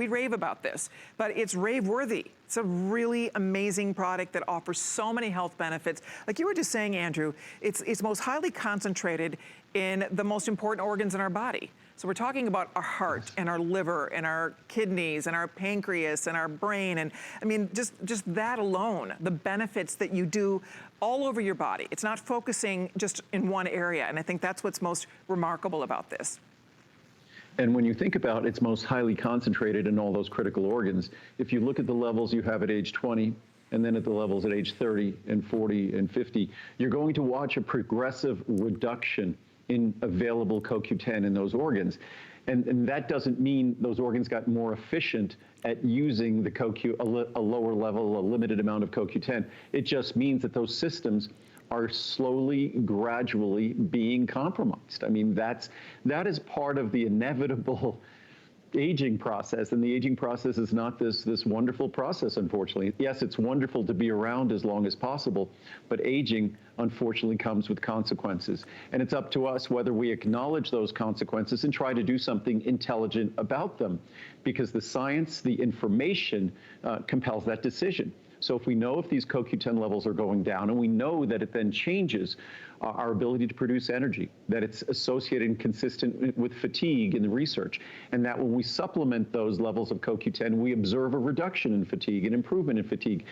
rave about this. But it's rave worthy. It's a really amazing product that offers so many health benefits. Like you were just saying, Andrew, it's most highly concentrated in the most important organs in our body. So we're talking about our heart and our liver and our kidneys and our pancreas and our brain. And I mean, just that alone, the benefits that you do all over your body. It's not focusing just in one area. And I think that's what's most remarkable about this. And when you think about it's most highly concentrated in all those critical organs, if you look at the levels you have at age 20, and then at the levels at age 30 and 40 and 50, you're going to watch a progressive reduction in available CoQ10 in those organs. And that doesn't mean those organs got more efficient at using the a lower level, a limited amount of CoQ10. It just means that those systems are slowly, gradually being compromised. I mean, that is part of the inevitable aging process, and the aging process is not this wonderful process, unfortunately. Yes, it's wonderful to be around as long as possible, but aging, unfortunately, comes with consequences. And it's up to us whether we acknowledge those consequences and try to do something intelligent about them, because the science, the information compels that decision. So if we know if these CoQ10 levels are going down, and we know that it then changes our ability to produce energy, that it's associated and consistent with fatigue in the research, and that when we supplement those levels of CoQ10, we observe a reduction in fatigue, an improvement in fatigue.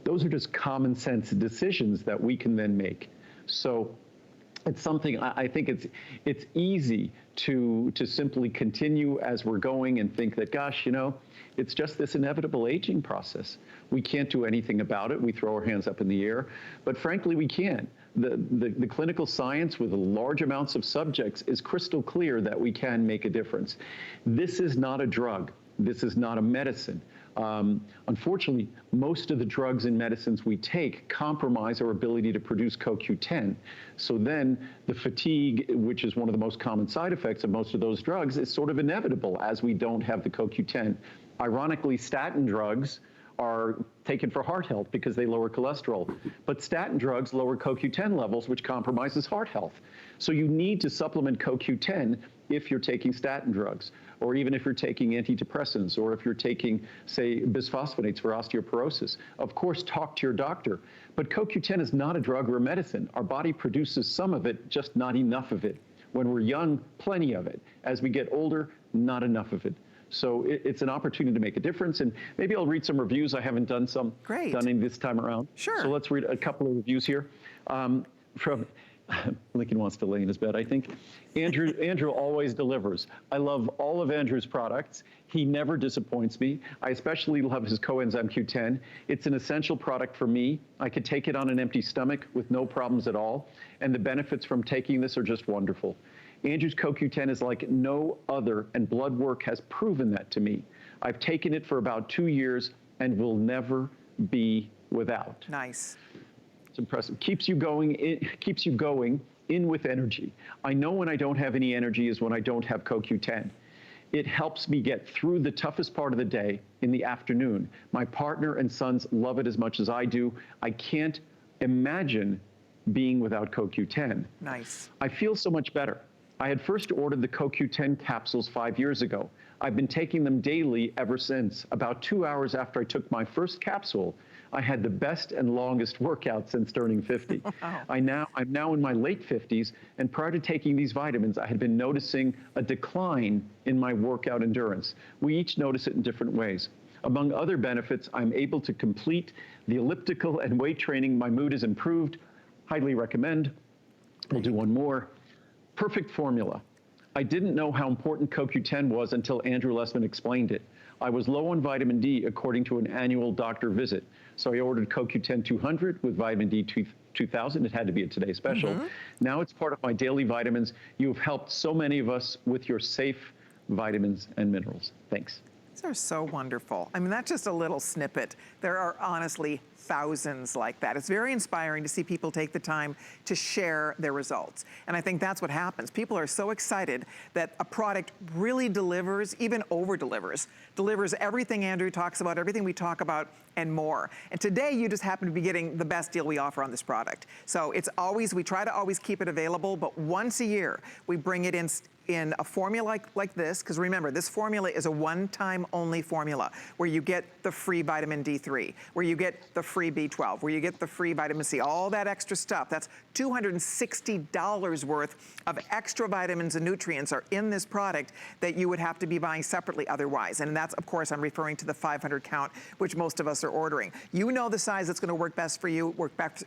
Those are just common sense decisions that we can then make. So it's something, I think it's easy to simply continue as we're going and think that, gosh, you know, it's just this inevitable aging process. We can't do anything about it. We throw our hands up in the air. But frankly, we can. The clinical science with large amounts of subjects is crystal clear that we can make a difference. This is not a drug. This is not a medicine. Unfortunately, most of the drugs and medicines we take compromise our ability to produce CoQ10. So then the fatigue, which is one of the most common side effects of most of those drugs, is sort of inevitable as we don't have the CoQ10. Ironically, statin drugs are taken for heart health because they lower cholesterol. But statin drugs lower CoQ10 levels, which compromises heart health. So you need to supplement CoQ10 if you're taking statin drugs, or even if you're taking antidepressants, or if you're taking, say, bisphosphonates for osteoporosis. Of course, talk to your doctor. But CoQ10 is not a drug or a medicine. Our body produces some of it, just not enough of it. When we're young, plenty of it. As we get older, not enough of it. So it's an opportunity to make a difference. And maybe I'll read some reviews. I haven't done any this time around. Sure. So let's read a couple of reviews here. From Lincoln wants to lay in his bed, I think. Andrew always delivers. I love all of Andrew's products. He never disappoints me. I especially love his Coenzyme Q10. It's an essential product for me. I could take it on an empty stomach with no problems at all. And the benefits from taking this are just wonderful. Andrew's CoQ10 is like no other, and blood work has proven that to me. I've taken it for about 2 years and will never be without. Nice. It's impressive. Keeps you going in with energy. I know when I don't have any energy is when I don't have CoQ10. It helps me get through the toughest part of the day in the afternoon. My partner and sons love it as much as I do. I can't imagine being without CoQ10. Nice. I feel so much better. I had first ordered the CoQ10 capsules 5 years ago. I've been taking them daily ever since. About 2 hours after I took my first capsule, I had the best and longest workout since turning 50. Wow. I'm now in my late 50s, and prior to taking these vitamins, I had been noticing a decline in my workout endurance. We each notice it in different ways. Among other benefits, I'm able to complete the elliptical and weight training. My mood is improved. Highly recommend. We'll do one more. Perfect formula. I didn't know how important CoQ10 was until Andrew Lessman explained it. I was low on vitamin D according to an annual doctor visit. So I ordered CoQ10 200 with vitamin D 2000. It had to be a Today Special. Now it's part of my daily vitamins. You've helped so many of us with your safe vitamins and minerals. Thanks. These are so wonderful. I mean, that's just a little snippet. There are honestly thousands like that. It's very inspiring to see people take the time to share their results. And I think that's what happens. People are so excited that a product really delivers, even over-delivers, delivers everything Andrew talks about, everything we talk about, and more. And today, you just happen to be getting the best deal we offer on this product. So it's always, we try to always keep it available, but once a year, we bring it in a formula like this, because remember, this formula is a one-time only formula where you get the free vitamin D3, where you get the free B12, where you get the free vitamin C, all that extra stuff. That's $260 worth of extra vitamins and nutrients are in this product that you would have to be buying separately otherwise. And that's, of course, I'm referring to the 500 count, which most of us are ordering. You know the size that's gonna work best for you,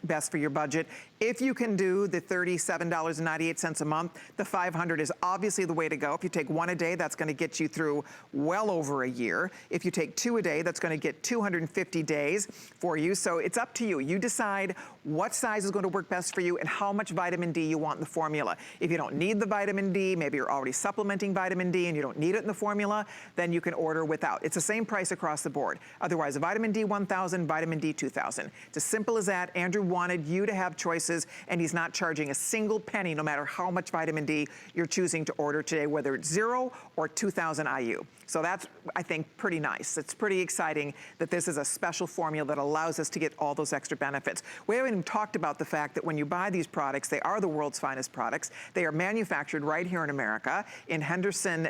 best for your budget. If you can do the $37.98 a month, the 500 is obviously the way to go. If you take one a day, that's gonna get you through well over a year. If you take 2 a day, that's gonna get 250 days for you. So it's up to you. You decide what size is gonna work best for you and how much vitamin D you want in the formula. If you don't need the vitamin D, maybe you're already supplementing vitamin D and you don't need it in the formula, then you can order without. It's the same price across the board. Otherwise, vitamin D 1000, vitamin D 2000. It's as simple as that. Andrew wanted you to have choices, and he's not charging a single penny no matter how much vitamin D you're choosing to order today, whether it's 0 or 2000 IU. So that's, I think, pretty nice. It's pretty exciting that this is a special formula that allows us to get all those extra benefits. We haven't even talked about the fact that when you buy these products, they are the world's finest products. They are manufactured right here in America, in Henderson,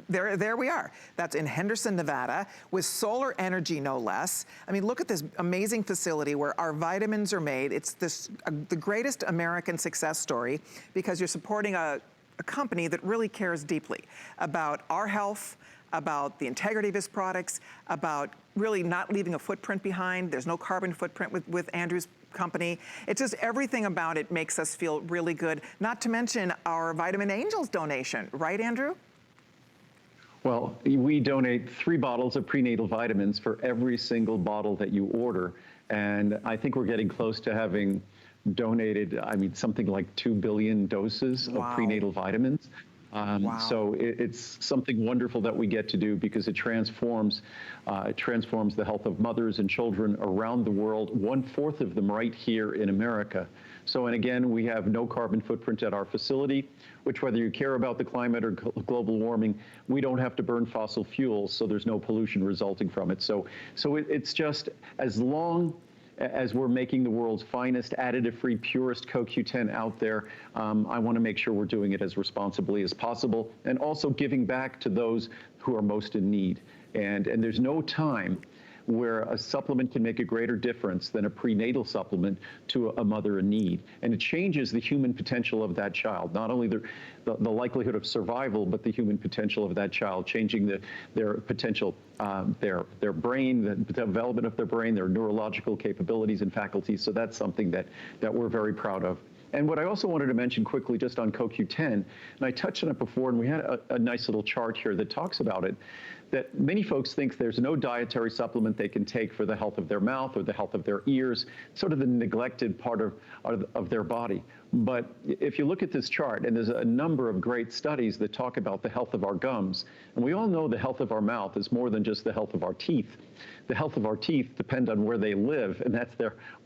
there we are. That's in Henderson, Nevada, with solar energy, no less. I mean, look at this amazing facility where our vitamins are made. It's the greatest American success story because you're supporting a company that really cares deeply about our health, about the integrity of his products, about really not leaving a footprint behind. There's no carbon footprint with Andrew's company. It's just everything about it makes us feel really good, not to mention our Vitamin Angels donation, right, Andrew? Well, we donate 3 bottles of prenatal vitamins for every single bottle that you order. And I think we're getting close to having donated, I mean, something like 2 billion doses of prenatal vitamins. Wow. So it's something wonderful that we get to do because it transforms the health of mothers and children around the world, 1/4 of them right here in America. So, and again, we have no carbon footprint at our facility, which whether you care about the climate or global warming, we don't have to burn fossil fuels, so there's no pollution resulting from it. So it's just as long as we're making the world's finest, additive-free, purest CoQ10 out there, I want to make sure we're doing it as responsibly as possible and also giving back to those who are most in need. And there's no time where a supplement can make a greater difference than a prenatal supplement to a mother in need. And it changes the human potential of that child, not only the likelihood of survival, but the human potential of that child, changing their potential, their brain, the development of their brain, their neurological capabilities and faculties. So that's something that we're very proud of. And what I also wanted to mention quickly just on CoQ10, and I touched on it before, and we had a nice little chart here that talks about it, that many folks think there's no dietary supplement they can take for the health of their mouth or the health of their ears, sort of the neglected part of their body. But if you look at this chart, and there's a number of great studies that talk about the health of our gums, and we all know the health of our mouth is more than just the health of our teeth. The health of our teeth depend on where they live, and that's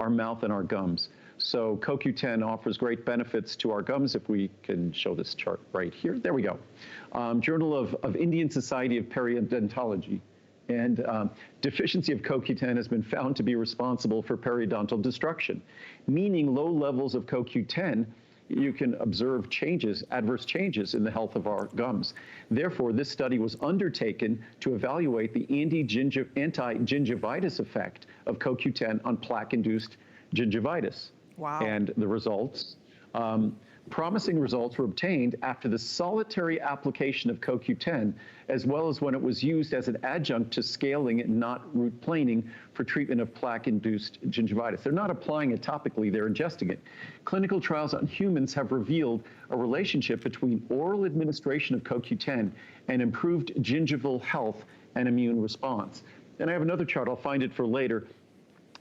our mouth and our gums. So CoQ10 offers great benefits to our gums. If we can show this chart right here. There we go. Journal of Indian Society of Periodontology. And deficiency of CoQ10 has been found to be responsible for periodontal destruction, meaning low levels of CoQ10, you can observe changes, adverse changes in the health of our gums. Therefore, this study was undertaken to evaluate the anti-gingivitis effect of CoQ10 on plaque-induced gingivitis. Wow. And the results, promising results were obtained after the solitary application of CoQ10, as well as when it was used as an adjunct to scaling and not root planing for treatment of plaque-induced gingivitis. They're not applying it topically, they're ingesting it. Clinical trials on humans have revealed a relationship between oral administration of CoQ10 and improved gingival health and immune response. And I have another chart, I'll find it for later,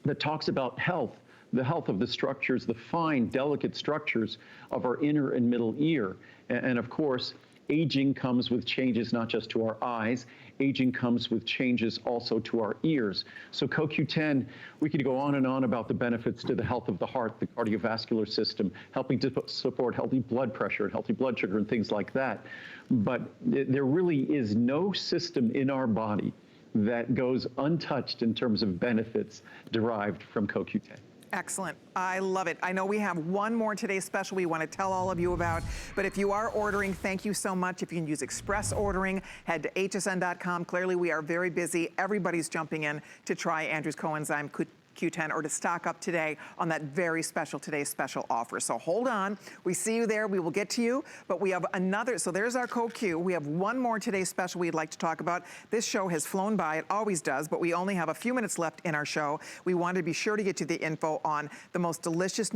that talks about health. The health of the structures, the fine, delicate structures of our inner and middle ear. And of course, aging comes with changes not just to our eyes, aging comes with changes also to our ears. So CoQ10, we could go on and on about the benefits to the health of the heart, the cardiovascular system, helping to support healthy blood pressure and healthy blood sugar and things like that. But there really is no system in our body that goes untouched in terms of benefits derived from CoQ10. Excellent. I love it. I know we have one more today's special we want to tell all of you about, but if you are ordering, thank you so much. If you can use express ordering, head to hsn.com. Clearly, we are very busy. Everybody's jumping in to try Andrew's Coenzyme Q10 or to stock up today on that very special today's special offer. So hold on. We see you there. We will get to you, but we have another. So there's our CoQ. We have one more today's special we'd like to talk about. This show has flown by. It always does, but we only have a few minutes left in our show. We wanted to be sure to get you the info on the most delicious,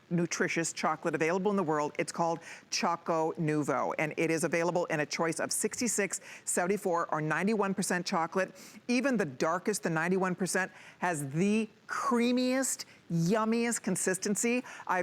nutritious chocolate available in the world. It's called Choco Nouveau, and it is available in a choice of 66, 74, or 91% chocolate. Even the darkest, the 91%, has the creamiest, yummiest consistency. I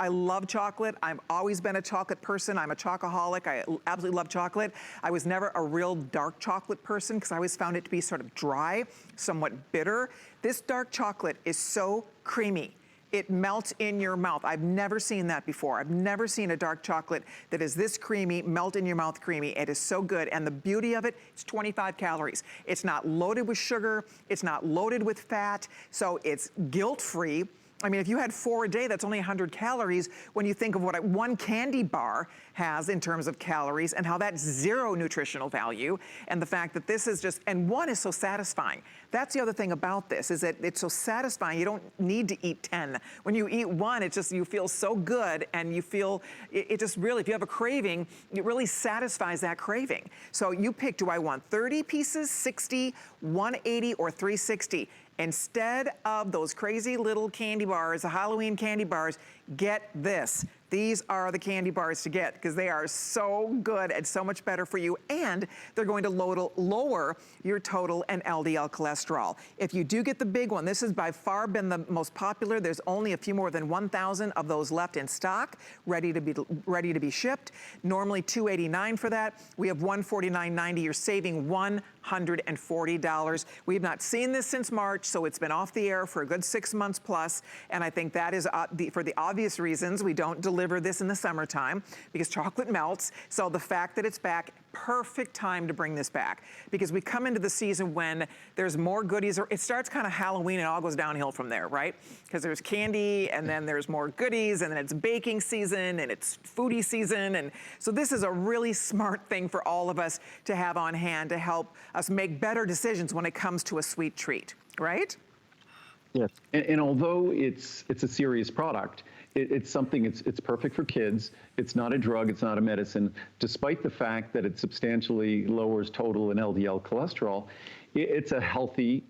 love chocolate. I've always been a chocolate person. I'm a chocoholic. I absolutely love chocolate. I was never a real dark chocolate person because I always found it to be sort of dry, somewhat bitter. This dark chocolate is so creamy. It melts in your mouth. I've never seen that before. I've never seen a dark chocolate that is this creamy, melt in your mouth creamy. It is so good. And the beauty of it, it's 25 calories. It's not loaded with sugar. It's not loaded with fat. So it's guilt-free. I mean, if you had 4 a day, that's only 100 calories. When you think of what one candy bar has in terms of calories and how that's 0 nutritional value, and the fact that this is just, and one is so satisfying. That's the other thing about this, is that it's so satisfying. You don't need to eat 10. When you eat one, it's just, you feel so good, and you feel, it just really, if you have a craving, it really satisfies that craving. So you pick, do I want 30 pieces, 60, 180, or 360? Instead of those crazy little candy bars, the Halloween candy bars, get this. These are the candy bars to get because they are so good and so much better for you, and they're going to lower your total and LDL cholesterol. If you do get the big one, this has by far been the most popular. There's only a few more than 1,000 of those left in stock, ready to be shipped. Normally $289 for that. We have $149.90. You're saving $140. We have not seen this since March, so it's been off the air for a good 6 months plus, and I think that is for the obvious reasons we don't deliver this in the summertime because chocolate melts. So the fact that it's back, perfect time to bring this back because we come into the season when there's more goodies, or it starts kind of Halloween and all goes downhill from there, right? Because there's candy and then there's more goodies and then it's baking season and it's foodie season. And so this is a really smart thing for all of us to have on hand to help us make better decisions when it comes to a sweet treat, right? Yes. And although it's a serious product, it's something, it's perfect for kids. It's not a drug, it's not a medicine. Despite the fact that it substantially lowers total and LDL cholesterol, it's a healthy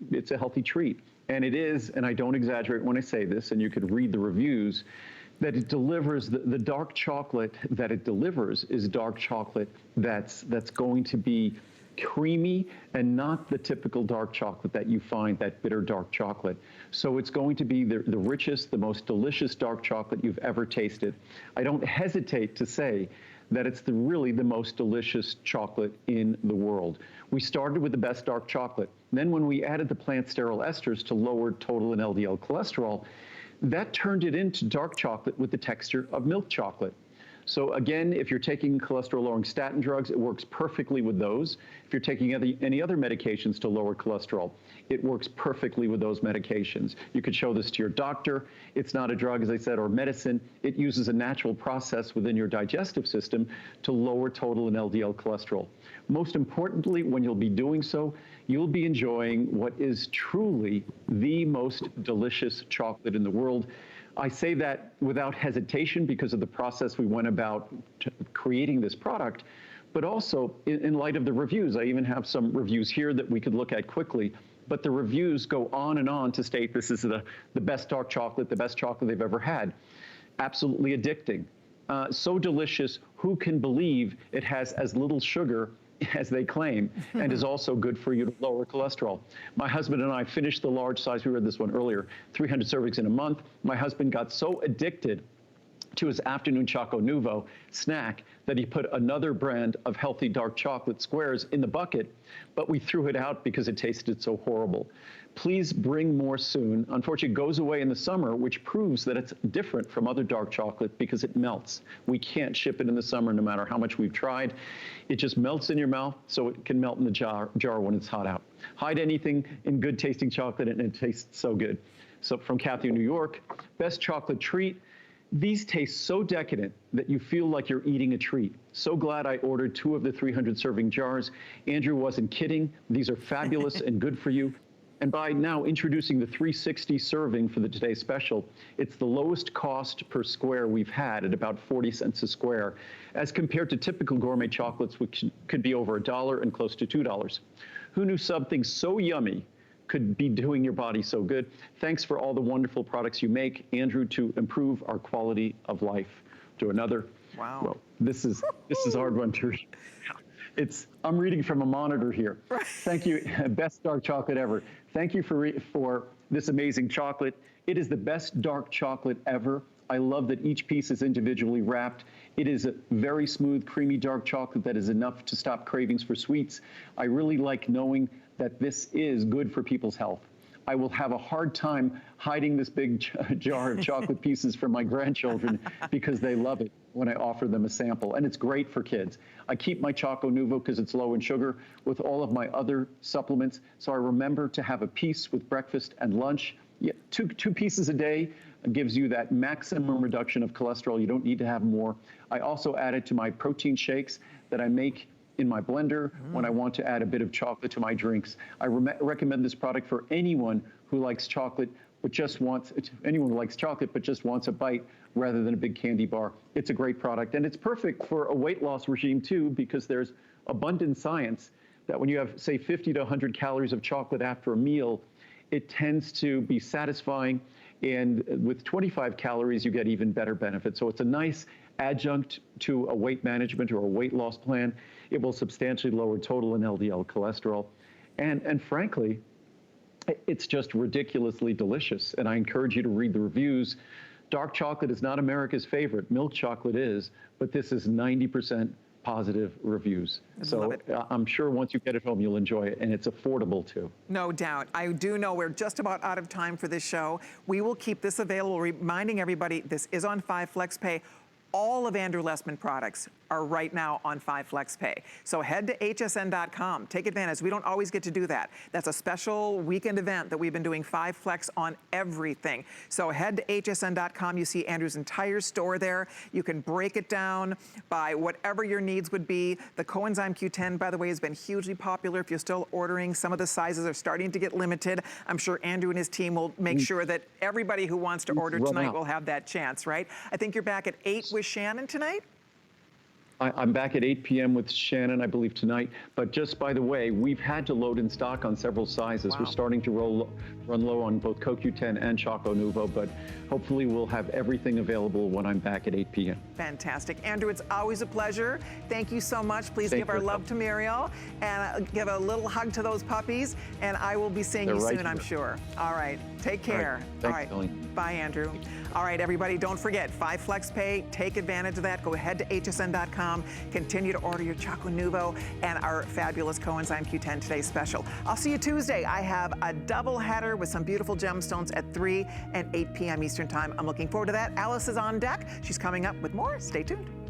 treat. And it is, and I don't exaggerate when I say this, and you could read the reviews, that it delivers, the dark chocolate that it delivers is dark chocolate that's going to be creamy and not the typical dark chocolate that you find, that bitter dark chocolate. So it's going to be the richest, the most delicious dark chocolate you've ever tasted. I don't hesitate to say that it's really the most delicious chocolate in the world. We started with the best dark chocolate. Then when we added the plant sterol esters to lower total and LDL cholesterol, that turned it into dark chocolate with the texture of milk chocolate. So again, if you're taking cholesterol-lowering statin drugs, it works perfectly with those. If you're taking any other medications to lower cholesterol, it works perfectly with those medications. You could show this to your doctor. It's not a drug, as I said, or medicine. It uses a natural process within your digestive system to lower total and LDL cholesterol. Most importantly, when you'll be doing so, you'll be enjoying what is truly the most delicious chocolate in the world. I say that without hesitation because of the process we went about creating this product, but also in light of the reviews. I even have some reviews here that we could look at quickly, but the reviews go on and on to state this is the best dark chocolate, the best chocolate they've ever had. Absolutely addicting. So delicious, who can believe it has as little sugar as they claim, and is also good for you to lower cholesterol. My husband and I finished the large size, we read this one earlier, 300 servings in a month. My husband got so addicted to his afternoon Choco Nouveau snack that he put another brand of healthy dark chocolate squares in the bucket, but we threw it out because it tasted so horrible. Please bring more soon. Unfortunately, it goes away in the summer, which proves that it's different from other dark chocolate because it melts. We can't ship it in the summer no matter how much we've tried. It just melts in your mouth, so it can melt in the jar when it's hot out. Hide anything in good tasting chocolate and it tastes so good. So from Kathy in New York, best chocolate treat. These taste so decadent that you feel like you're eating a treat. So glad I ordered 2 of the 300 serving jars. Andrew wasn't kidding. These are fabulous and good for you. And by now introducing the 360 serving for the Today Special, it's the lowest cost per square we've had at about 40 cents a square, as compared to typical gourmet chocolates, which could be over $1 and close to $2. Who knew something so yummy could be doing your body so good? Thanks for all the wonderful products you make, Andrew, to improve our quality of life. To another. Wow. Well, this is a hard one to read. I'm reading from a monitor here. Thank you, best dark chocolate ever. Thank you for this amazing chocolate. It is the best dark chocolate ever. I love that each piece is individually wrapped. It is a very smooth, creamy dark chocolate that is enough to stop cravings for sweets. I really like knowing that this is good for people's health. I will have a hard time hiding this big jar of chocolate pieces from my grandchildren because they love it when I offer them a sample. And it's great for kids. I keep my Choco Nouveau because it's low in sugar with all of my other supplements. So I remember to have a piece with breakfast and lunch. Yeah, two pieces a day gives you that maximum reduction of cholesterol. You don't need to have more. I also add it to my protein shakes that I make in my blender when I want to add a bit of chocolate to my drinks. I recommend this product for anyone who likes chocolate, but just wants a bite rather than a big candy bar. It's a great product, and it's perfect for a weight loss regime too, because there's abundant science that when you have, say, 50 to 100 calories of chocolate after a meal, it tends to be satisfying. And with 25 calories, you get even better benefits. So it's a nice adjunct to a weight management or a weight loss plan. It will substantially lower total and LDL cholesterol. And frankly, it's just ridiculously delicious. And I encourage you to read the reviews. Dark chocolate is not America's favorite. Milk chocolate is, but this is 90% positive reviews. So I'm sure once you get it home, you'll enjoy it, and it's affordable too. No doubt. I do know we're just about out of time for this show. We will keep this available, reminding everybody this is on 5 FlexPay. All of Andrew Lessman products are right now on 5 FlexPay. So head to hsn.com, take advantage. We don't always get to do that. That's a special weekend event that we've been doing 5 Flex on everything. So head to hsn.com, you see Andrew's entire store there. You can break it down by whatever your needs would be. The Coenzyme Q10, by the way, has been hugely popular. If you're still ordering, some of the sizes are starting to get limited. I'm sure Andrew and his team will make sure that everybody who wants to order tonight will have that chance, right? I think you're back at 8 with Shannon tonight? I'm back at 8 p.m. with Shannon, I believe, tonight. But just by the way, we've had to load in stock on several sizes. We're starting to run low on both Coq10 and Choco Nouveau, but hopefully we'll have everything available when I'm back at 8 p.m. Fantastic. Andrew, it's always a pleasure. Thank you so much. Please give our love to Muriel and give a little hug to those puppies. And I will be seeing you soon, I'm sure. All right. Take care. All right. Thanks, Bye, Andrew. All right, everybody, don't forget, 5 FlexPay. Take advantage of that. Go ahead to hsn.com. Continue to order your Choco Nouveau and our fabulous Coenzyme Q10 Today special. I'll see you Tuesday. I have a double header with some beautiful gemstones at 3 and 8 p.m. Eastern Time. I'm looking forward to that. Alice is on deck. She's coming up with more. Stay tuned.